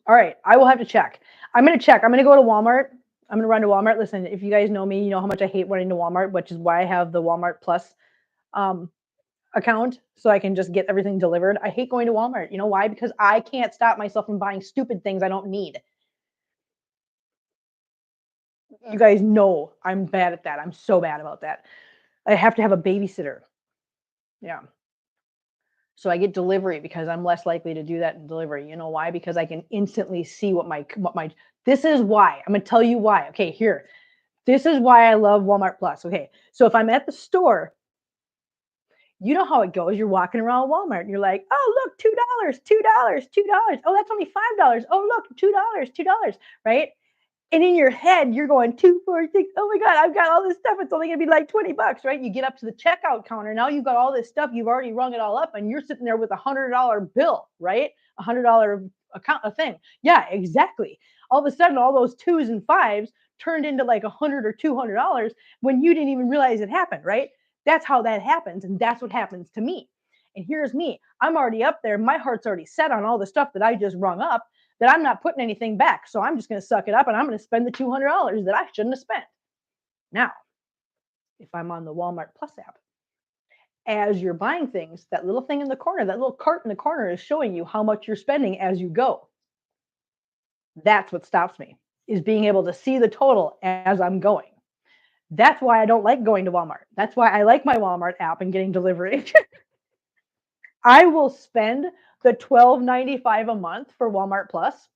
All right, I will have to check. I'm going to check. I'm going to go to Walmart. I'm going to run to Walmart. Listen, if you guys know me, you know how much I hate running to Walmart, which is why I have the Walmart Plus account, so I can just get everything delivered. I hate going to Walmart. You know why? Because I can't stop myself from buying stupid things I don't need. You guys know I'm bad at that. I'm so bad about that. I have to have a babysitter. Yeah. So I get delivery because I'm less likely to do that in delivery. You know why? Because I can instantly see what my this is why. I'm going to tell you why. Okay, here. This is why I love Walmart Plus. Okay. So if I'm at the store, you know how it goes. You're walking around Walmart and you're like, "Oh, look, $2, $2, $2. Oh, that's only $5. Oh, look, $2, $2." Right? And in your head, you're going 2, 4, 6. Oh my God, I've got all this stuff. It's only gonna be like $20, right? You get up to the checkout counter. Now you've got all this stuff. You've already rung it all up, and you're sitting there with $100 bill, right? $100 account a thing. Yeah, exactly. All of a sudden, all those 2s and 5s turned into like $100 or $200 when you didn't even realize it happened, right? That's how that happens, and that's what happens to me. And here's me. I'm already up there. My heart's already set on all the stuff that I just rung up, that I'm not putting anything back. So I'm just going to suck it up and I'm going to spend the $200 that I shouldn't have spent. Now, if I'm on the Walmart Plus app, as you're buying things, that little thing in the corner, that little cart in the corner is showing you how much you're spending as you go. That's what stops me, is being able to see the total as I'm going. That's why I don't like going to Walmart. That's why I like my Walmart app and getting delivery. I will spend the $12.95 a month for Walmart Plus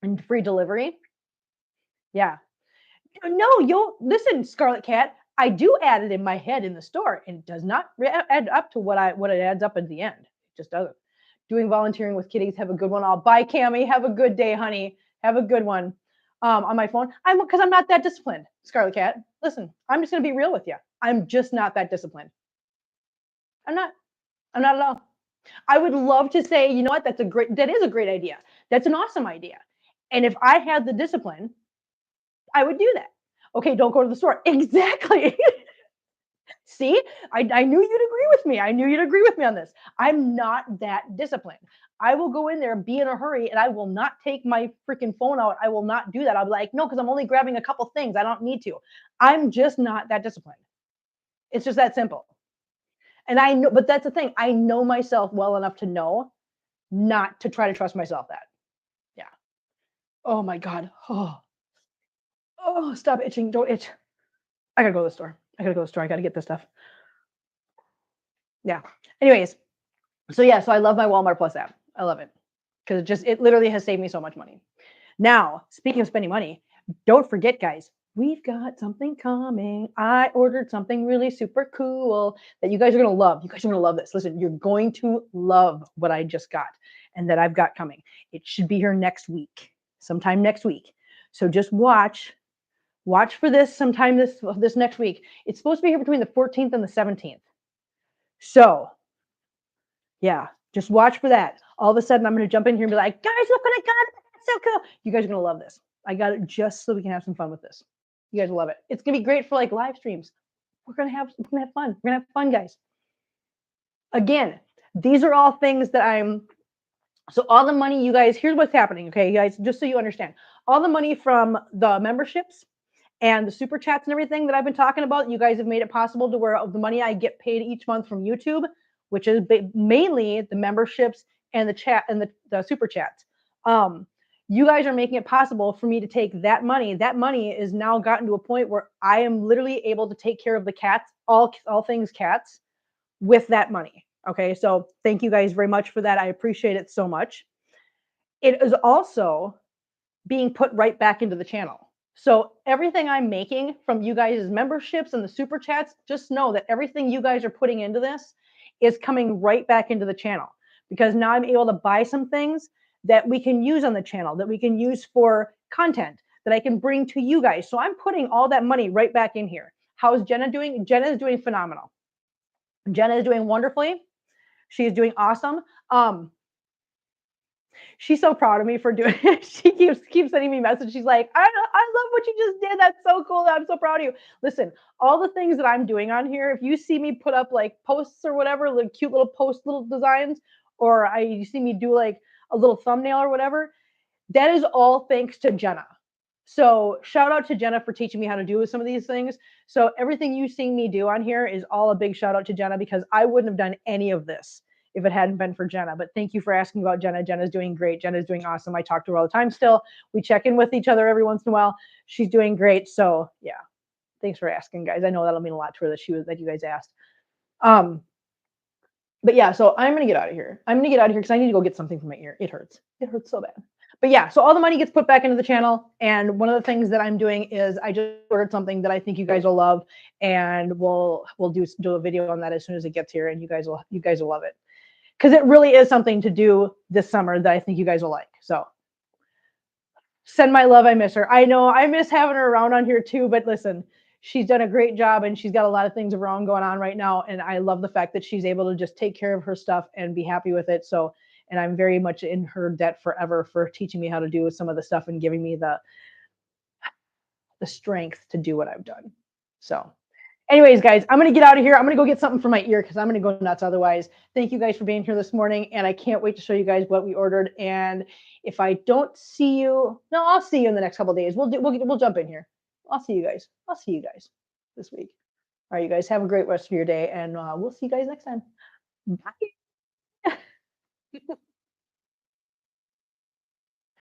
and free delivery. Yeah. No, you'll listen, Scarlet Cat. I do add it in my head in the store, and it does not add up to what it adds up at the end. It just doesn't. doing volunteering with kitties. Have a good one all. Bye, Cammy. Have a good day, honey. Have a good one. On my phone, because I'm not that disciplined, Scarlet Cat. Listen, I'm just gonna be real with you. I'm just not that disciplined. I'm not. I'm not at all. I would love to say, you know what, that is a great idea. That's an awesome idea. And if I had the discipline, I would do that. Okay, don't go to the store. Exactly. See, I knew you'd agree with me. I knew you'd agree with me on this. I'm not that disciplined. I will go in there, be in a hurry, and I will not take my freaking phone out. I will not do that. I'll be like, no, because I'm only grabbing a couple things. I don't need to. I'm just not that disciplined. It's just that simple. And I know, but that's the thing. I know myself well enough to know not to try to trust myself that. Yeah. Oh my God. Oh, stop itching. Don't itch. I gotta go to the store. I gotta go to the store. I gotta get this stuff. Yeah. Anyways, so yeah, so I love my Walmart Plus app. I love it because it literally has saved me so much money. Now, speaking of spending money, don't forget, guys, we've got something coming. I ordered something really super cool that you guys are gonna love. You guys are gonna love this. Listen, you're going to love what I just got and that I've got coming. It should be here next week, sometime next week. So just watch for this sometime this next week. It's supposed to be here between the 14th and the 17th. So yeah, just watch for that. All of a sudden, I'm going to jump in here and be like, guys, look what I got. That's so cool. You guys are going to love this. I got it just so we can have some fun with this. You guys will love it. It's going to be great for like live streams. We're going to have fun. We're going to have fun, guys. Again, these are all things that so all the money you guys, here's what's happening. Okay, guys, just so you understand, all the money from the memberships and the super chats and everything that I've been talking about, you guys have made it possible to where the money I get paid each month from YouTube, which is mainly the memberships and the chat and the super chats. You guys are making it possible for me to take that money. That money is now gotten to a point where I am literally able to take care of the cats, all things cats, with that money. Okay, so thank you guys very much for that. I appreciate it so much. It is also being put right back into the channel. So everything I'm making from you guys' memberships and the super chats, just know that everything you guys are putting into this is coming right back into the channel, because now I'm able to buy some things that we can use on the channel, that we can use for content that I can bring to you guys. So I'm putting all that money right back in here. How is Jenna doing? Jenna is doing phenomenal. Jenna is doing wonderfully. She is doing awesome. She's so proud of me for doing it. She keeps sending me messages. She's like, I love what you just did. That's so cool. I'm so proud of you. Listen, all the things that I'm doing on here, if you see me put up like posts or whatever, like cute little little designs, or you see me do like a little thumbnail or whatever, that is all thanks to Jenna. So shout out to Jenna for teaching me how to do some of these things. So everything you see me do on here is all a big shout out to Jenna, because I wouldn't have done any of this if it hadn't been for Jenna. But thank you for asking about Jenna. Jenna's doing great. Jenna's doing awesome. I talk to her all the time still. We check in with each other every once in a while. She's doing great. So yeah, thanks for asking, guys. I know that'll mean a lot to her that you guys asked. But yeah, so I'm gonna get out of here. I'm gonna get out of here because I need to go get something from my ear. It hurts. It hurts so bad. But yeah, so all the money gets put back into the channel. And one of the things that I'm doing is I just ordered something that I think you guys will love, and we'll do a video on that as soon as it gets here, and you guys will love it, because it really is something to do this summer that I think you guys will like. So send my love. I miss her. I know I miss having her around on here too, but listen, she's done a great job, and she's got a lot of things around going on right now. And I love the fact that she's able to just take care of her stuff and be happy with it. So, and I'm very much in her debt forever for teaching me how to do some of the stuff and giving me the strength to do what I've done. So anyways, guys, I'm going to get out of here. I'm going to go get something for my ear because I'm going to go nuts otherwise. Thank you guys for being here this morning. And I can't wait to show you guys what we ordered. And if I don't see you, no, I'll see you in the next couple of days. We'll jump in here. I'll see you guys. I'll see you guys this week. All right, you guys have a great rest of your day, and we'll see you guys next time. Bye.